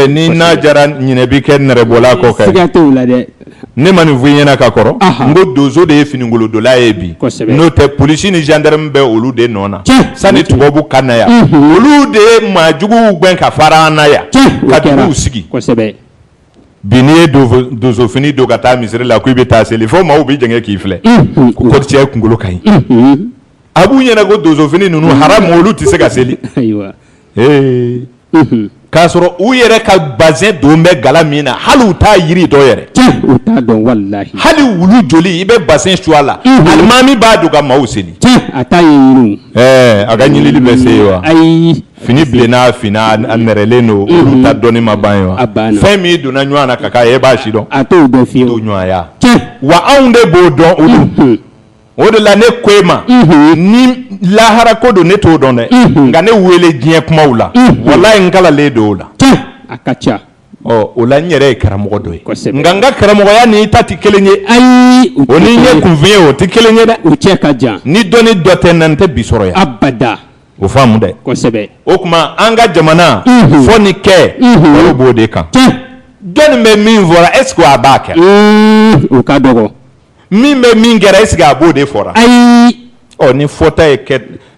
ni n'a jara ɲinɛ bi kɛ nɛrɛbɔla kɔ kɛ siga t'o la dɛ ne ma nin fɔ i ɲɛna ka kɔrɔ n ko donso de ye finikolondola ye bi n'o tɛ polisi ni gendarme bɛ olu de nɔ na sani tubabu ka na yan olu de ye maa juguw gɛn ka fara an na yan ka duguw sigi bi n'i ye donso fini don ka taa misiri la ko i bɛ taa seli fo maaw bɛ jɛngɛ k'i filɛ ko cɛ kunkolo ka ɲi a b'u ɲɛna ko donso fini ninnu haramu olu tɛ se ka seli k'a sɔrɔ u yɛrɛ ka bazin don bɛ gala min na hali u t'a yiri dɔ yɛrɛ u t'a dɔn walahi hali wulu joli i bɛ bazin su a la alimami b'a don ka maaw seli a t'a ye yiriw a ka ɲinili bɛ se yen wa ayi fini bilenna fini a nɛrɛlen don olu ta dɔnni ma ban ye wa fɛn min donna ɲɔgɔn na ka k'a ye e b'a si dɔn a t'o dɔn fiyewu t'o ɲɔgɔnya wa anw de b'o dɔn olu o de la ne ko e ma ni lahara ko don ne t'o dɔn dɛ nka ne wele diɲɛ kumaw la walayi n kalalen don o la a ka ca o la n yɛrɛ ye karamɔgɔ dɔ ye nka n ka karamɔgɔya ni ta tɛ kelen ye ayi o ni n ye kunfin ye o tɛ kelen ye dɛ o cɛ ka jan ni dɔnni dɔ tɛ n na n tɛ bi sɔrɔ yan abada o faamu dɛ kosɛbɛ o tuma an ka jamana fɔ ni kɛ olu b'o de kan jɔnni bɛ min fɔra est ce que a b'a kɛ o ka dɔgɔ min bɛ min kɛra est ce que a b'o de fɔra ayi ni fɔta ye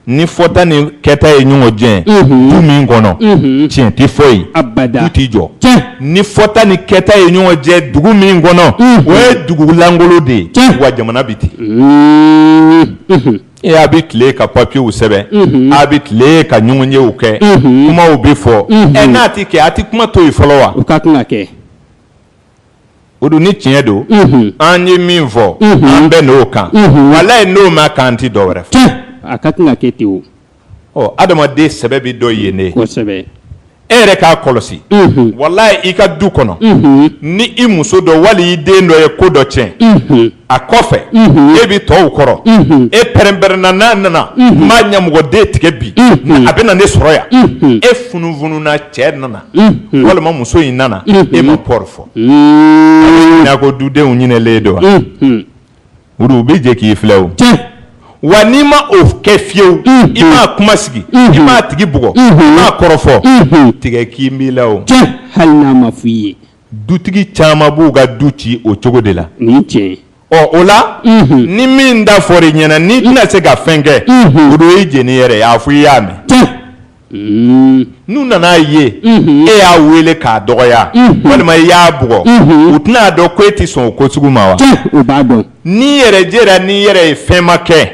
ni fɔta ni kɛta ye ɲɔgɔn jɛn du min kɔnɔ tiɲɛ tɛ fɔ yen abada du t'i jɔ ni fɔta ni kɛta ye ɲɔgɔn jɛ dugu min kɔnɔ o ye dugu langolo de ye wa jamana bi ten a bɛ tile ka papiyew sɛbɛn a bɛ tile ka ɲɔgɔn yew kɛ kumaw bɛ fɔ n'a ti kɛ a ti kuma to yen fɔlɔ wa o ka kan ka kɛ o don ni tiɲɛ don an ye min fɔ an bɛ n'o kan walayi n'o ma kan ti dɔ wɛrɛ fɔ a ka kan ka kɛ ten o adamaden sɛbɛ bɛ dɔ ye ne kosɛbɛ e yɛrɛ k'a kɔlɔsi walayi i ka du kɔnɔ ni i muso dɔ wali i den dɔ ye ko dɔ tiɲɛ a kɔfɛ e bɛ tɔw kɔrɔ e pɛrɛnpɛrɛnna n'a nana n b'a ɲɛmɔgɔden tigɛ bi a bɛ na ne sɔrɔ yan e funufununa cɛ nana walima muso in nana e ma pɔri fɔ n'a ko dudenw ɲinɛlen don wa o bɛ jɛ k'i filɛ o wa n'i ma o kɛ fiyewu i m'a kuma sigi i m'a tigi bugɔ i m'a kɔrɔfɔ tigɛ k'i b'i la o hali n'a ma f'i ye dutigi caman b'u ka du ci o cogo de la nin tiɲɛ o la ni min da fɔr'i ɲɛna n'i tɛna se ka fɛn kɛ o don i jɛn'i yɛrɛ ye a fɔ i y'a mɛn n'u nan'a ye e y'a wele k'a dɔgɔya walima i y'a bugɔ u tɛna dɔn ko e tɛ sɔn o ko sugu ma wa u b'a dɔn n'i yɛrɛ jɛra n'i yɛrɛ ye fɛn ma kɛ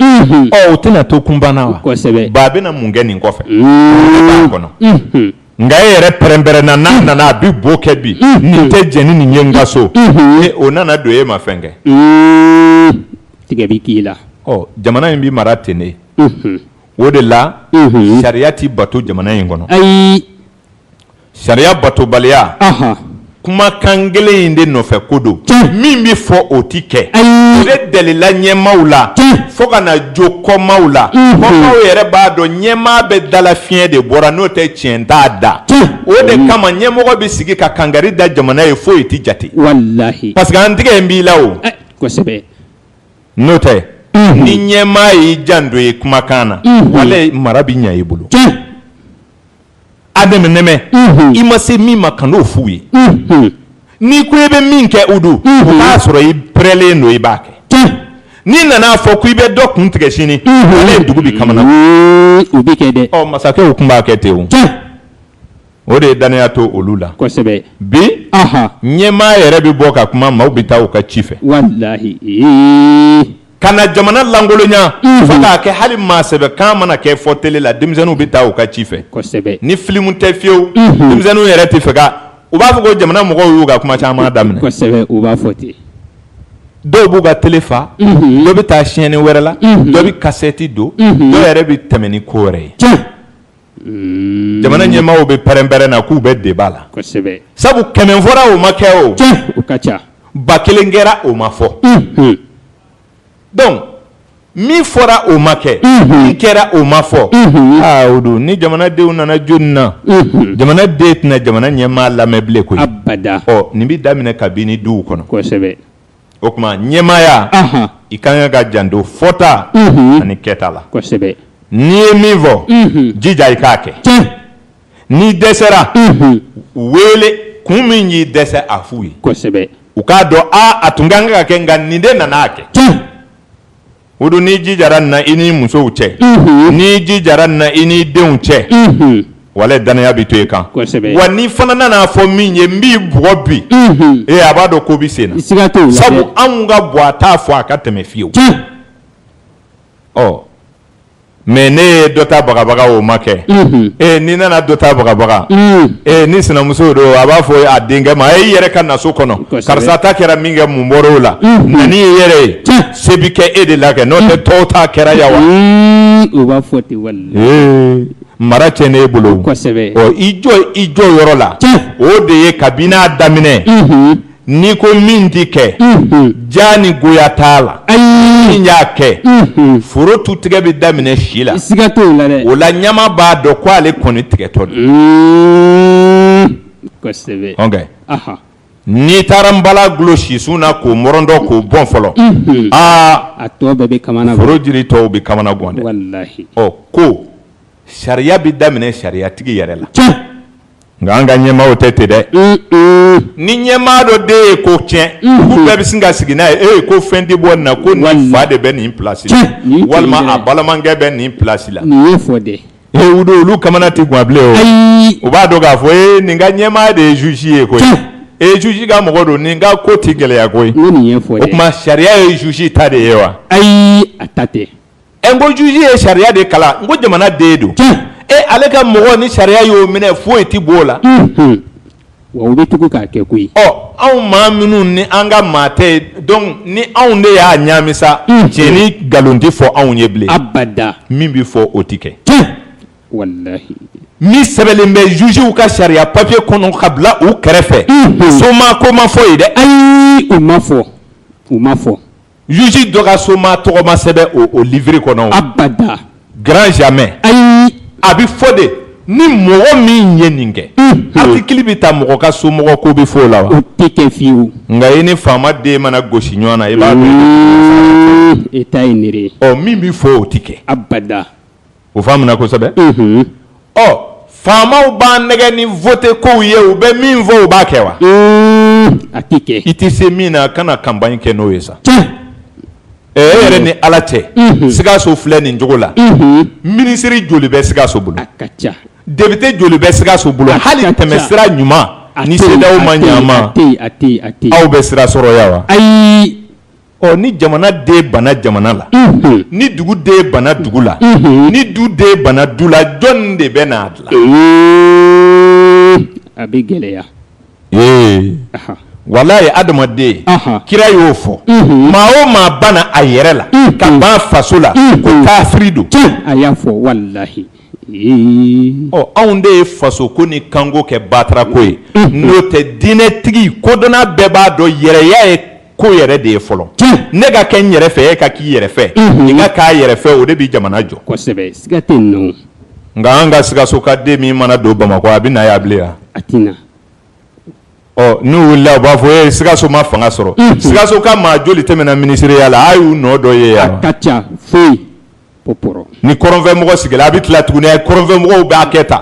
o tɛna to kunbanna wa kosɛbɛ ba a bɛna mun kɛ nin kɔfɛ b'a kɔnɔ nka e yɛrɛ pɛrɛnpɛrɛnna n'a nana a bɛ bo kɛ bi nin tɛ jɛn ni nin ye n ka so o nana don e ma fɛn kɛ tigɛ bi k'i la jamana in bɛ mara ten de o de la sariya t'i bato jamana in kɔnɔ ayi sariya batobaliya kumakan kelen in de nɔfɛ ko don min bɛ fɔ o ti kɛ o de dalila ɲɛmaaw la fo ka na jo kɔmaaw la kɔmaaw yɛrɛ b'a dɔn ɲɛmaa bɛ dala fiɲɛ de bɔra n'o tɛ tiɲɛ t'a da o de kama ɲɛmɔgɔ bɛ sigi ka kangari da jamana ye foyi ti jate walahi parce que an tigɛ in b'i la o kosɛbɛ n'o tɛ ni ɲɛmaa y'i janto ye kumakan na walayi mara bɛ ɲɛ i bolo a nɛmɛ i ma se min ma kan'o f'u ye n'i ko i bɛ min kɛ o don o b'a sɔrɔ i pɛrɛlen don i b'a kɛ n'i nana fɔ ko i bɛ dɔ kun tigɛ sini walayi dugu bɛ kamana o bɛ kɛ dɛ masakɛw tun b'a kɛ ten o de ye danaya to olu la kosɛbɛ bi ɲɛmaa yɛrɛ bɛ bɔ ka kuma maaw bɛ taa u ka ci fɛ walahi ka na jamana langolonya fo k'a kɛ hali maa sɛbɛ kan mana kɛ fɔ télé la denmisɛnninw bɛ taa u ka ci fɛ kosɛbɛ ni filimu tɛ fiyewu denmisɛnninw yɛrɛ tɛ fɛ ka u b'a fɔ ko jamana mɔgɔw y'u ka kuma caman daminɛ kosɛbɛ u b'a fɔ ten dɔw b'u ka télé fa dɔ bɛ taa siyɛnni wɛrɛ la dɔ bɛ kasɛti don dɔw yɛrɛ bɛ tɛmɛ ni ko wɛrɛ ye jamana ɲɛmaaw bɛ pɛrɛn-pɛrɛn na k'u bɛ débat la kosɛbɛ sabu 100 fɔra o ma kɛ o o ka ca 1000 kɛra o ma fɔ donc min fɔra o ma kɛ min kɛra o ma fɔ o don ni jamanadenw nana joni na jamanaden tɛna jamana ɲɛmaa lamɛn bilen koyi abada nin bɛ daminɛ kabini duw kɔnɔ kosɛbɛ o tuma ɲɛmaaya i ka kan ka janto fɔta ani kɛta la kosɛbɛ n'i ye min fɔ jija i k'a kɛ n'i dɛsɛra wele kun min y'i dɛsɛ a f'u ye kosɛbɛ u k'a dɔn a tun ka kan ka kɛ nka nin de nana a kɛ o don n'i jijara nin na i ni musow cɛ n'i jijara nin na i ni denw cɛ walahi danaya bɛ to i kan wa n'i fana nana fɔ min ye n b'i bugɔ bi a b'a dɔn ko bɛ sen na sabu anw ka bɔ a t'a fɔ a ka tɛmɛ fiyewu mais ne ye dɔ ta bagabaga o ma kɛ n'i nana dɔ ta bagabaga ni sinamuso don a b'a fɔ a denkɛ ma i yɛrɛ ka naso kɔnɔ karisa ta kɛra min kɛ mun bɔra o la nani ye yɛrɛ ye se bi kɛ e de la kɛ n'o tɛ tɔw ta kɛra yan wa o b'a fɔ ten wali mara cɛ ne bolo kosɛbɛ i jɔ yɔrɔ la o de ye kabini a daminɛ n'i ko min t'i kɛ ja ni goya t'a la min y'a kɛ foro tu tigɛ bɛ daminɛ si la siga t'o la dɛ o la ɲama b'a dɔn ko ale kɔni tigɛtɔ don kosɛbɛ n'i taara n bala gulo sisun na k'o mɔrɔndɔ k'o bɔn fɔlɔ a tɔ bɛɛ bɛ kamana gan foro jiri tɔw bɛ kamana gan dɛ walahi ko sariya bɛ daminɛ sariyatigi yɛrɛ la nka an ka ɲɛmaaw tɛ ten dɛ ni ɲɛmaa dɔ den ye ko tiɲɛ k'u bɛɛ bɛ sin ka sigi n'a ye ko fɛn tɛ bɔ nin na ko nin fa de bɛ nin place la walima a balimakɛ bɛ nin place la nin ye fɔ dɛ o don olu kamana tɛ gan bilen o b'a dɔn k'a fɔ nin ka ɲɛmaa de ye juge ye koyi juge ka mɔgɔ don nin ka ko tɛ gɛlɛya koyi nin ye fɔ dɛ o tuma sariya ye juge ta de ye wa ayi a ta tɛ n ko juge ye sariya de kalan n ko jamana den don ale ka mɔgɔ ni sariya y'o minɛ foyi tɛ b'o la wa o bɛ tugu k'a kɛ koyi anw maa minnu ni an ka maa tɛ donc ni anw de y'a ɲaamisa cɛ ni nkalon tɛ fɔ anw ye bilen abada min bɛ fɔ o tɛ kɛ walahi min sɛbɛnlen bɛ jugew ka sariya papier kɔnɔ ka bila u kɛrɛfɛ soma ko ma fɔ ye dɛ ayi u ma fɔ juge dɔ ka soma tɔgɔ ma sɛbɛn o livre kɔnɔ abada grand jamais ayi a bɛ fɔ de ni mɔgɔ min ye nin kɛ article bɛ ta mɔgɔ ka somɔgɔ ko bɛ fɔ o la wa o tɛ kɛ fiyewu nka i ni faama den mana gosi ɲɔgɔn na i b'a dɔn e ta ye nere min bɛ fɔ o tɛ kɛ abada o faamuna kosɛbɛ faamaw b'an nɛgɛ ni vote kow ye u bɛ min fɔ u b'a kɛ wa a tɛ kɛ i tɛ se min na kana campagne kɛ n'o ye sa e yɛrɛ ni ala cɛ Sikaso filɛ nin cogo la minisiri joli bɛ Sikaso bolo a ka ca député joli bɛ Sikaso bolo hali tɛmɛ sira ɲuman ni CEDEAO ma ɲɛ a ma aw bɛ sira sɔrɔ yan wa ayi ni jamana den bana jamana la ni dugu den bana dugu la ni du den bana du la jɔn de bɛ n'a dilan a bɛ gɛlɛya walayi adamaden kira y'o fɔ maa o maa bana a yɛrɛ la ka ban faso la ko kafiri don a y'a fɔ walahi anw de ye faso ko ni kanko kɛ batarako ye n'o tɛ diinɛtigi kodɔnna bɛɛ b'a dɔn yɛrɛya ye ko yɛrɛ de ye fɔlɔ ne ka kɛ n yɛrɛ fɛ e ka k'i yɛrɛ fɛ i ka k'a yɛrɛ fɛ o de bɛ jamana jɔ kosɛbɛ siga tɛ nin na nka an ka Sikaso ka den min mana don Bamakɔ a bɛ na yan bilen wa a tɛ na n'u wulila u b'a fɔ Sikaso ma fanga sɔrɔ Sikaso ka maa joli tɛmɛna minisiriya la a y'u nɔ dɔ ye yan a ka ca foyi poporo ni kɔrɔnfɛmɔgɔ sigila a bɛ tila tuguni a kɔrɔnfɛmɔgɔw b'a kɛ tan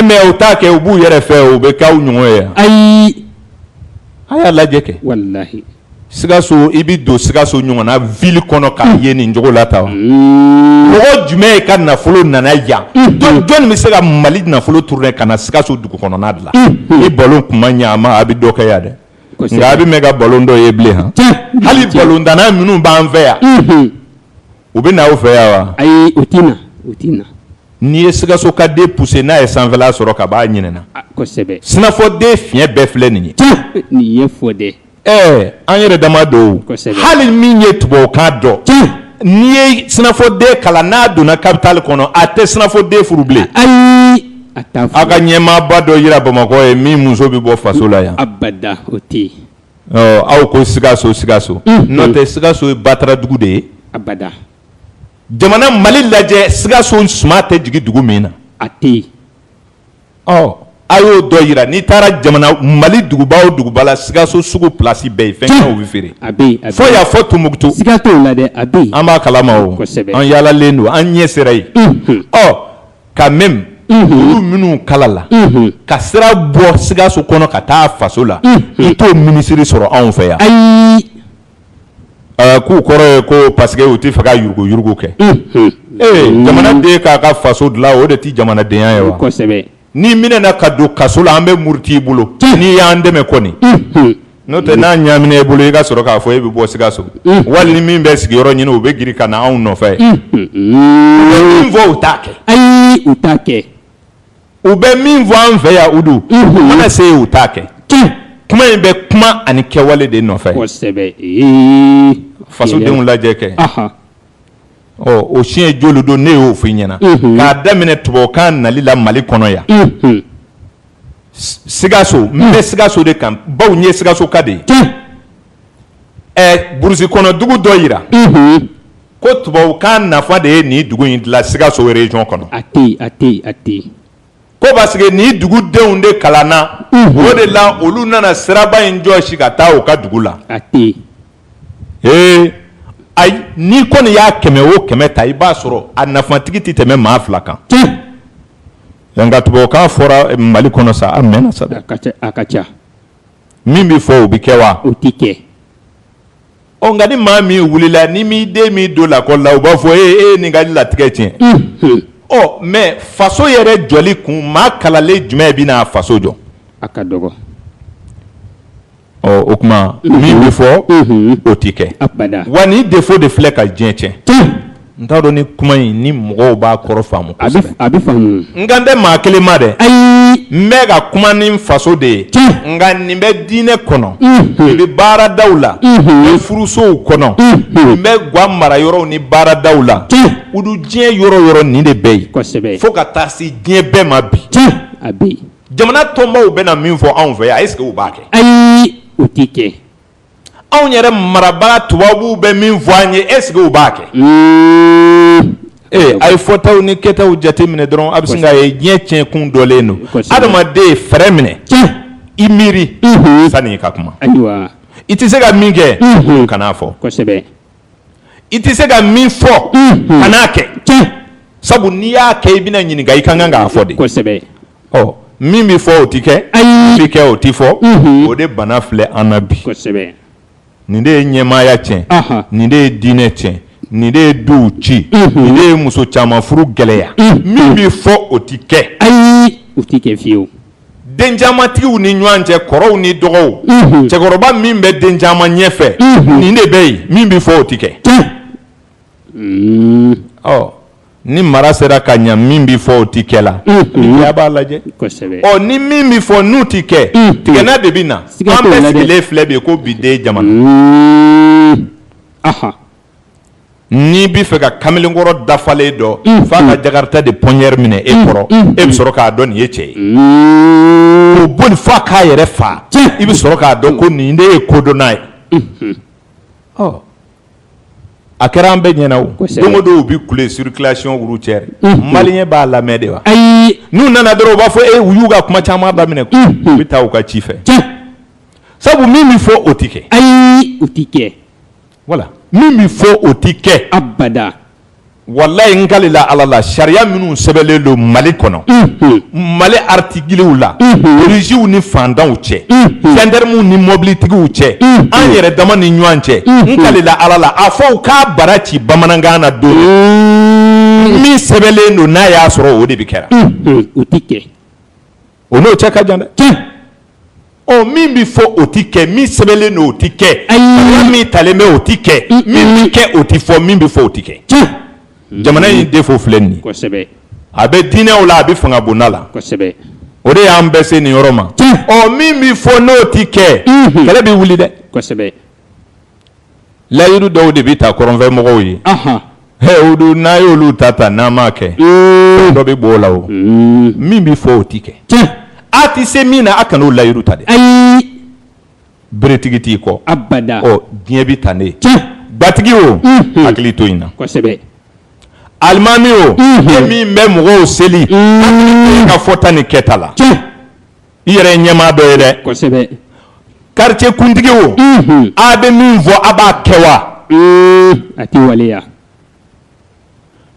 mais u t'a kɛ u b'u yɛrɛ fɛ u bɛ k'aw ɲɔgɔn ye yan ayi a y'a lajɛ kɛ walahi Sikaso i bɛ don Sikaso ɲɔgɔnna ville kɔnɔ k'a ye nin cogo la tan wa mɔgɔ jumɛn ye ka nafolo nana yan jɔn bɛ se ka Mali nafolo tourner ka na Sikaso dugu kɔnɔna de la ni ballon kun ma ɲɛ a ma a bɛ dɔ kɛ yan dɛ nka a bɛ mɛn ka ballon dɔ ye bilen han hali ballon tanna minnu b'an fɛ yan u bɛ na aw fɛ yan wa ayi o tɛ na n'i ye Sikaso ka den pousser n'a ye sanfɛla sɔrɔ ka b'a ɲinɛna kosɛbɛ sinafɔ den fiɲɛ bɛɛ filɛ nin ye nin ye fɔ dɛ an yɛrɛ dama don hali min ye tubabukan dɔn n'i ye sinafɔden kalan n'a donna capitale kɔnɔ a tɛ sinafɔden furu bilen. ayi a t'a furu. a ka ɲɛmaaba dɔ yira Bamakɔ ye min muso bɛ bɔ faso la yan. abada o tɛ yen. aw ko Sikaso Sikaso. n'o tɛ Sikaso ye Bataradugu de ye. abada. jamana Mali lajɛ Sikaso suma tɛ jigin dugu min na. a tɛ yen. a y'o dɔ yira n'i taara jamana Mali duguba o duguba la Sikaso sugu place bɛɛ ye fɛn caman bɛ feere. a bɛ yen fo y'a fɔ Tumukutu. siga t'o la dɛ a bɛ yen. an b'a kalama o. kosɛbɛ. an yaalalen don an ɲɛ sera yen. quand même. olu minnu kala la. ka sira bɔ Sikaso kɔnɔ ka taa faso la. i t'o minisiri sɔrɔ anw fɛ yan. ayi. k'u kɔrɔ ye ko parce que u tɛ fɛ ka yurugu kɛ. jamanaden k'a ka faso dilan o de tɛ jamanadenya ye wa. kosɛbɛ. n'i minɛna ka don kaso la an bɛ muruti i bolo. n'i y'an dɛmɛ kɔni. n'o tɛ n'a ɲaamina i bolo i ka sɔrɔ k'a fɔ e bɛ bɔ Sikaso. wali ni min bɛ sigiyɔrɔ ɲini u bɛ girin ka na anw nɔfɛ. u bɛ min fɔ u t'a kɛ. ayi u t'a kɛ. u bɛ min fɔ an fɛ yan Udu. u mana se yen u t'a kɛ. kuma in bɛ kuma ani kɛwale de nɔfɛ. kosɛbɛ. fasodenw lajɛ kɛ. o siɲɛ joli don ne y'o f'i ɲɛna. k'a daminɛ tubabukan nali la Mali kɔnɔ yan. Sikaso n bɛ Sikaso de kan baw n ye Sikaso ka de ye. burusi kɔnɔ dugu dɔ yira. ko tubabukan nafa de ye nin dugu in dilan Sikaso région kɔnɔ. a tɛ ko parce que nin dugudenw de kalanna. o de la olu nana siraba in jɔsi ka taa u ka dugu la. a tɛ ayi n'i kɔni y'a 100 o 100 ta i b'a sɔrɔ a nafatigi tɛ tɛmɛ maa 2 kan. nka tubabukan fɔra Mali kɔnɔ sa a mɛnna sa. a ka ca. min bɛ fɔ o bɛ kɛ wa. o tɛ kɛ. nka ni maa min wulila ni m'i den min don lakɔli la u b'a fɔ e nin ka latigɛ tiɲɛ. mais faso yɛrɛ jɔli kun maa kalalen jumɛn bɛ n'a faso jɔ. a ka dɔgɔ. o tuma min bɛ fɔ o tɛ kɛ. abada. wa ni défaut de filɛ ka diɲɛ tiɲɛ. n t'a dɔn ni kuma in ni mɔgɔw b'a kɔrɔ faamu kosɛbɛ. a bɛ faamu. n kan tɛ maa kelen ma dɛ. ayi. n bɛ ka kuma ni faso de ye. nka nin bɛ diinɛ kɔnɔ. nin bɛ baaradaw la. n bɛ furusow kɔnɔ. n bɛ ga mara yɔrɔw ni baaradaw la. Udu diɲɛ yɔrɔ yɔrɔ nin de bɛ yen. kosɛbɛ. fo ka taa se diɲɛ bɛɛ ma bi. a bɛ yen. jamana tɔnbaw bɛna min fɔ anw fɛ yan est ce que u b'a kɛ. ayi o tɛ kɛ. anw yɛrɛ marabaga tubabuw bɛ min fɔ an ye est ce que u b'a kɛ. a ye fɔtaw ni kɛtaw jateminɛ dɔrɔn a bɛ sin k'a ye diɲɛ tiɲɛkun dɔlen don. adamaden fɛrɛ minɛ. i miiri. sani i ka kuma. ayiwa. i tɛ se ka min kɛ. kan'a fɔ. kosɛbɛ. i tɛ se ka min fɔ. kan'a kɛ. sabu n'i y'a kɛ i bɛna ɲininka i ka kan k'a fɔ de. kosɛbɛ. min bɛ fɔ o tɛ kɛ. min bɛ kɛ o tɛ fɔ. o de bana filɛ an na bi. kosɛbɛ. nin de ye ɲɛmaaya tiɲɛ. nin de ye diinɛ tiɲɛ. nin de ye duw ci. nin de ye muso caman furu gɛlɛya. min bɛ fɔ o tɛ kɛ. ayi o tɛ kɛ fiyewu. den camantigiw ni ɲɔgɔn cɛ kɔrɔw ni dɔgɔw. cɛkɔrɔba min bɛ den caman ɲɛfɛ. nin de bɛ yen min bɛ fɔ o tɛ kɛ. ni mara sera ka ɲɛ min bɛ fɔ o tɛ kɛ la. a b'a lajɛ. kosɛbɛ. ni min bɛ fɔ n'u tɛ kɛ. tigɛna de bɛ na. an bɛɛ sigilen filɛ bi ko bi den jamana. n'i bɛ fɛ ka kamalenkɔrɔ dafalen dɔ. f'a ka jakarita de pɔnyɛri minɛ e kɔrɔ. e bɛ sɔrɔ k'a dɔn nin ye cɛ ye. k'o boli f'a k'a yɛrɛ fa. i bɛ sɔrɔ k'a dɔn ko nin de ye kodɔnna ye. a kɛra an bɛɛ ɲɛna o. don o don u bɛ kule circulation routière. maliyɛn b'a lamɛn de wa. ayi. n'u nana dɔrɔn u b'a fɔ u y'u ka kuma caman daminɛ. u bɛ taa u ka ci fɛ. sabu min bɛ fɔ o tɛ kɛ. ayi o tɛ kɛ. wala min bɛ fɔ o tɛ kɛ. abada. walayi n kalila ala la sariya minnu sɛbɛnlen don Mali kɔnɔ. Mali artikiliw la. polisiw ni fantanw cɛ. gendarmew ni mobilitigiw cɛ. an yɛrɛ dama ni ɲɔgɔn cɛ. n kalila ala la a fɔ k'a bara ci bamanankan na don min sɛbɛnlen don n'a y'a sɔrɔ o de bɛ kɛra. o tɛ kɛ. o n'o cɛ ka jan dɛ. min bɛ fɔ o tɛ kɛ min sɛbɛnlen don o tɛ kɛ. min talen bɛ o tɛ kɛ. min bɛ kɛ o tɛ fɔ min bɛ fɔ o tɛ kɛ. jamana in defo filɛ nin ye. kosɛbɛ. a bɛ diinɛw la a bɛ fanga bonda la. kosɛbɛ. o de y'an bɛɛ se nin yɔrɔ ma. min bɛ fɔ n'o tɛ kɛ. kɛlɛ bɛ wuli dɛ. kosɛbɛ. layiru dɔw de bɛ ta kɔrɔnfɛ mɔgɔw ye olu n'a y'olu ta n'a ma kɛ dɔ bɛ bɔ o la o min bɛ fɔ o ti kɛ a tɛ se min na a kan'o layiru ta dɛ ayi beretigi t'i kɔ abada diɲɛ bɛ ta ne batigi o hakili to in na kosɛbɛ alimami o e min bɛ mɔgɔw seli hakili to ka fɔta ni kɛta la i yɛrɛ ɲɛmaa dɔ ye dɛ kosɛbɛ quartier kuntigi o a bɛ min fɔ a b'a kɛ wa a tɛ waleya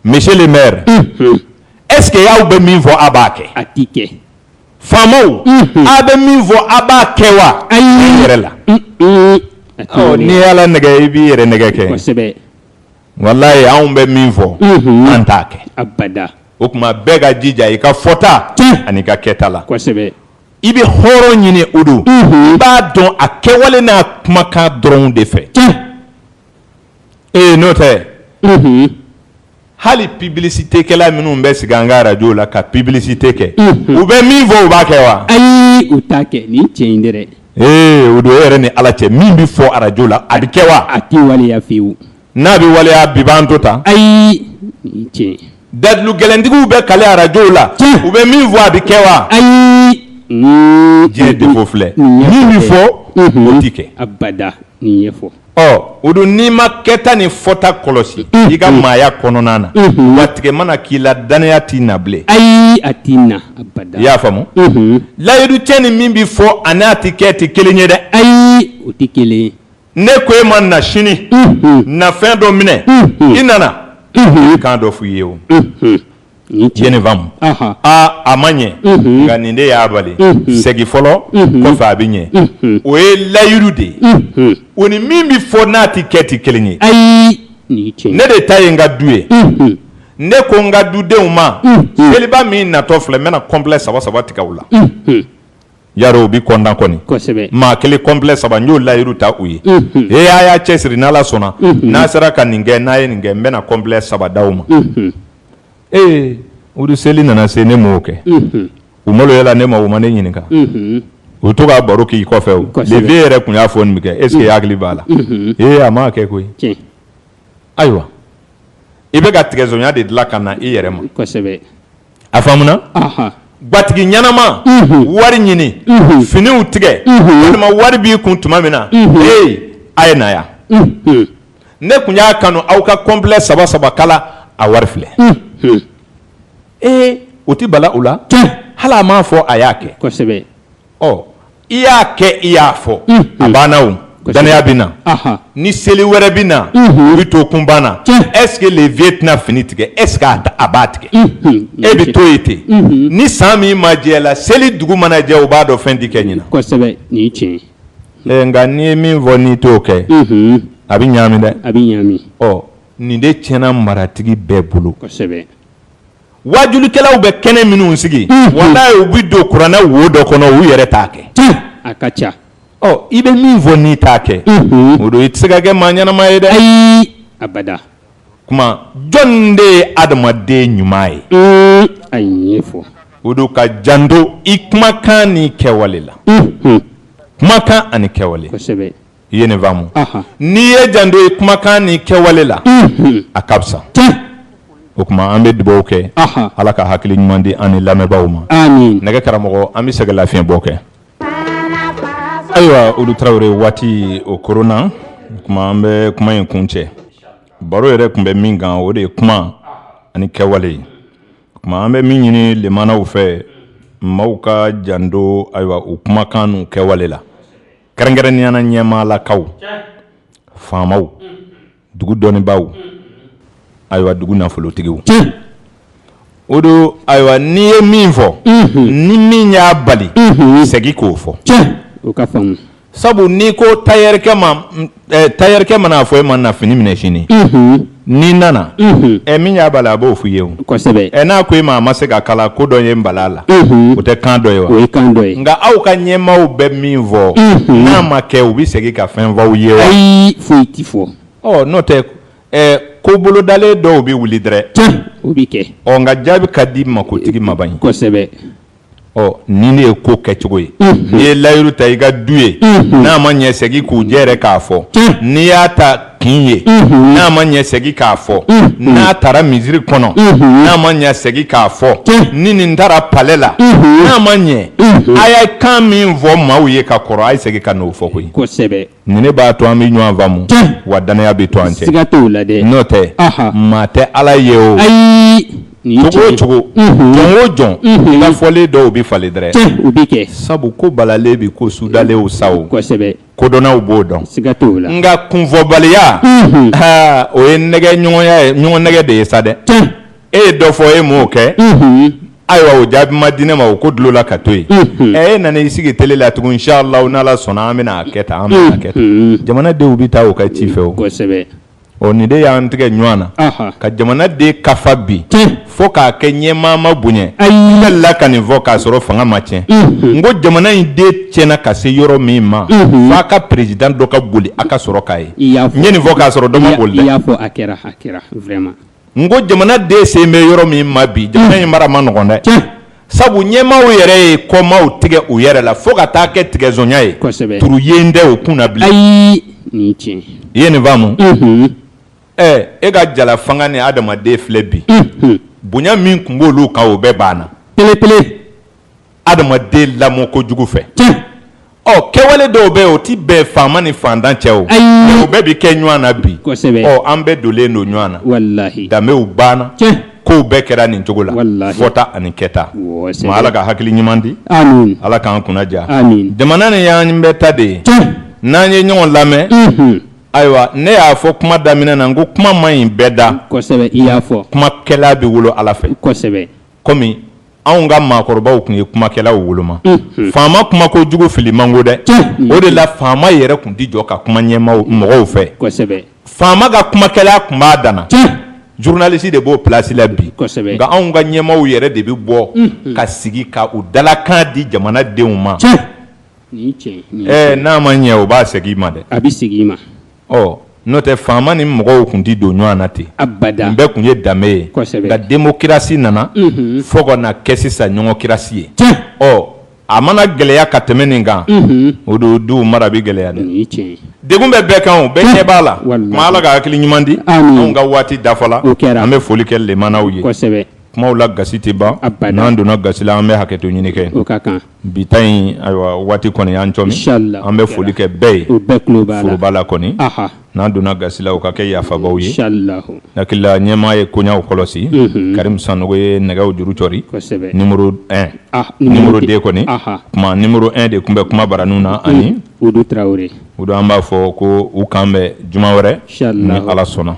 monsieur le maire est-ce que y'aw bɛ min fɔ a b'a kɛ a tɛ kɛ faamaw a bɛ min fɔ a b'a kɛ wa ayi yɛrɛ la n'i ala nɛgɛ i b'i yɛrɛ nɛgɛ kɛ kosɛbɛ walayi anw bɛ min fɔ an t'a kɛ abada o tuma bɛɛ ka jija i ka fɔta ani ka kɛta la kosɛbɛ i bɛ hɔrɔn ɲini o don i b'a dɔn a kɛwale n'a kumakan dɔrɔn de fɛ n'o tɛ hali publicité kɛla minnu bɛ sigi an ka radio la ka publicité kɛ u bɛ min fɔ u b'a kɛ wa ayi u t'a kɛ ni tiɲɛ in dɛ o don e yɛrɛ ni ala cɛ min bɛ fɔ radio la a bɛ kɛ wa a tɛ waleya fiyewu n'a bɛ waleya bi b'an to tan ayi ni tiɲɛ dadilu gɛlɛntigiw bɛ kale radio la u bɛ min fɔ a bɛ kɛ wa ayi diɲɛ defo filɛ min bɛ fɔ o tɛ kɛ abada nin ye fɔ o don n'i ma kɛta ni fɔta kɔlɔsi i ka maaya kɔnɔna na watigɛ mana k'i la danaya t'i na bilen ayi a t'i na abada i y'a faamu layidu cɛ ni min bɛ fɔ a n'a tɛ kɛ tɛ kelen ye dɛ ayi o tɛ kelen ye ne ko e ma na sini na fɛn dɔ minɛ i nana kan dɔ f'i ye o je ne faamu a ma ɲɛ nka nin de y'a bali segin fɔlɔ kɔfɛ a bɛ ɲɛ o ye layiru de ye o ni min bɛ fɔ n'a tɛ kɛ tɛ kelen ye ne de ta ye n ka du ye ne ko n ka dudenw ma seliba min natɔ filɛ n bɛna complet saba tigɛ u la yarɔ o bɛ kɔntan kɔni maa kelen complet saba n y'o layiru ta u ye a y'a cɛsiri n'ala sɔnna n'a sera ka nin kɛ n'a ye nin kɛ n bɛna complet saba d'aw ma olu seli nana se ne m'o kɛ u maloyala ne ma o ma ne ɲininka u to ka baro k'i kɔfɛ o levier yɛrɛ tun y'a fɔ nin bɛ kɛ est ce que hakili b'a la a ma kɛ koyi ayiwa i bɛ ka tigɛzonya de dilan ka na i yɛrɛ ma a faamuna gatigi ɲɛnama wari ɲini finiw tigɛ walima wari b'i kun tuma min na a ye na yan ne tun y'a kanu aw ka complet saba kala a wari filɛ o tɛ bala u la hali a m'a fɔ a y'a kɛ i y'a kɛ i y'a fɔ a banna o danaya bɛ na ni seli wɛrɛ bɛ na u bɛ to kun banna est ce que levier tɛna fini tigɛ est ce que a b'a tigɛ e bɛ to yen ten ni san min ma jɛ la seli dugu mana jɛ u b'a dɔn fɛn tɛ kɛ ɲinan nka n'i ye min fɔ n'i t'o kɛ a bɛ ɲagami dɛ nin de tiɲɛna maratigi bɛɛ bolo wajulikɛlaw bɛ kɛnɛ minnu sigi walayi u bɛ don kuranɛ wo dɔ kɔnɔ u yɛrɛ t'a kɛ a ka ca i bɛ min fɔ n'i t'a kɛ o don i tɛ se ka kɛ maa ɲɛnama ye dɛ ayi abada kuma jɔn de ye adamaden ɲuman ye a ye fɔ o don ka janto i kumakan ni kɛwale la kumakan ani kɛwale kosɛbɛ i ye nin faamu n'i ye janto i kumakan ni kɛwale la a ka fisa o kuma an bɛ dugawu kɛ ala ka hakili ɲuman di an ni lamɛnbaaw ma nɛgɛ karamɔgɔ an bɛ sɛgɛn lafiɲɛbɔ kɛ ayiwa olu tarawele waati o korona kuma an bɛ kuma in kun cɛ baro yɛrɛ tun bɛ min kan o de ye kuma ani kɛwale ye kuma an bɛ min ɲini lemanaw fɛ maaw ka janto ayiwa o kumakan n'u kɛwale la kɛrɛnkɛrɛnnenya la ɲɛmaalakaw faamaw dugu dɔnnibaaw ayiwa dugu nafolotigiw o don ayiwa n'i ye min fɔ ni min y'a bali segin k'o fɔ o ka faamu sabu n'i ko tailleur kɛ mana fɔ e ma na fini minɛ sini n'i nana min y'a bali a b'o f'i ye o kosɛbɛ n'a ko e ma a ma se ka kala ko dɔ ye n bala la o tɛ kan dɔ ye wa o ye kan dɔ ye nka aw ka ɲɛmaaw bɛ min fɔ n'a ma kɛ u bɛ segin ka fɛn f'aw ye wa ayi foyi ti fɔ n'o tɛ ko bolodalen dɔw bɛ wuli dɛrɛ o bɛ kɛ nka jaabi ka di makotigi ma ban kosɛbɛ ni ne ye ko kɛcogo ye n'i ye layiru ta i ka du ye n'a ma ɲɛ segin k'u jɛ yɛrɛ k'a fɔ n'i y'a ta kin ye n'a ma ɲɛ segi k'a fɔ n'a taara misiri kɔnɔ n'a ma ɲɛ segi k'a fɔ ni nin taara palais la n'a ma ɲɛ a ye kan min fɔ maaw ye ka kɔrɔ a ye segi ka n'o fɔ koyi kosɛbɛ ni ne b'a to an bɛ ɲɔgɔn faamu wa danaya bɛ to an cɛ siga t'o la dɛ n'o tɛ maa tɛ Ala ye o cogo o cogo jɔn o jɔn i ka fɔlen dɔw bɛ falen dɛrɛ u bɛ kɛ sabu ko balalen bɛ ko sudalen sa o kosɛbɛ kodɔnnaw b'o dɔn siga t'o la nka kunfɔbaliya o ye nɛgɛ ɲɔgɔnya ye ɲɔgɔn nɛgɛ de ye sa dɛ e ye dɔ fɔ e m'o kɛ ayiwa o jaabi ma di ne ma o ko dulo la ka to yen e nana i sigi télé la tugun inshallah n'Ala sɔnna an bɛna a kɛ tan an bɛna a kɛ tan jamanadenw bɛ taa o ka ci fɛ o kosɛbɛ nin de y'an tigɛ ɲɔgɔn na ka jamanaden kafa bi fo k'a kɛ ɲɛmaa ma bonya i la ka nin fɔ k'a sɔrɔ fanga ma tiɲɛ n ko jamana in den tiɲɛna ka se yɔrɔ min ma f'a ka président dɔ ka boli a ka sɔrɔ k'a ye n ye nin fɔ k'a sɔrɔ dɔ ma boli dɛ i y'a fɔ a kɛra vraiment n ko jamana den sen bɛ yɔrɔ min ma bi jamana in mara ma nɔgɔn dɛ sabu ɲɛmaaw yɛrɛ ye kɔmaaw tigɛ u yɛrɛ la fo ka taa kɛ tigɛzɔnya ye turu yen tɛ o kun na bilen ayi nin tiɲɛ i ye nin faamu e ka jala fanga ni adamaden filɛ bi bonya min tun b'olu kan o bɛɛ banna pelepele adamaden lamɔ kojugu fɛ kɛwale dɔw bɛ o ti bɛn faama ni fantan cɛ o o bɛɛ bi kɛ ɲɔgɔn na bi an bɛɛ donnen don ɲɔgɔn na wallahi danbew banna kow bɛɛ kɛra nin cogo la fɔta ani kɛta ma Ala ka hakili ɲuman di amin Ala k'an kunna ja amin jamana ni y'an bɛɛ ta de ye n'an ye ɲɔgɔn lamɛn ayiwa ne y'a fɔ kuma daminɛ na n ko kuma man ɲi bɛɛ da kosɛbɛ i y'a fɔ kumakɛla bɛ wolo Ala fɛ kosɛbɛ komi anw ka maakɔrɔbaw tun ye kumakɛlaw woloma faama kuma ko jugu fili man go dɛ o de la faama yɛrɛ tun tɛ jɔ ka kuma ɲɛmaaw mɔgɔw fɛ kosɛbɛ faama ka kumakɛla tun b'a danna journaliste de b'o place la bi nka anw ka ɲɛmaaw yɛrɛ de bɛ bɔ ka sigi ka u dalakan di jamanadenw ma n'a ma ɲɛ o b'a segin i ma dɛ a bɛ segin i ma n'o tɛ faama ni mɔgɔw tun tɛ don ɲɔgɔn na ten nin bɛɛ tun ye danbe ye nka démocratie nana fo ka na kɛ sisan ɲɔgɔnkirasi ye a mana gɛlɛya ka tɛmɛ nin kan o don duw mara bɛ gɛlɛya dɛ degun bɛ bɛɛ kan o bɛɛ ɲɛ b'a la ma Ala ka hakili ɲuman di anw ka waati dafala an bɛ foli kɛ lemanaw ye kumaw la gasi tɛ ban n'an donna gasi la an bɛ hakɛto ɲini kɛ bi ta in ayiwa waati kɔni y'an cɔmi an bɛ foli kɛ bɛɛ ye foroba la kɔni n'an donna gasi la o ka kɛ yafabaw ye hakili la ɲɛmaa ye koɲaw kɔlɔsi Karimu Sanogo ye nɛgɛw juru cɔri numéro 1 numéro 2 kɔni kuma numéro 1 de tun bɛ kuma baraniw na ani Udu Traoré an b'a fɔ ko u kan bɛn juma wɛrɛ ni Ala sɔnna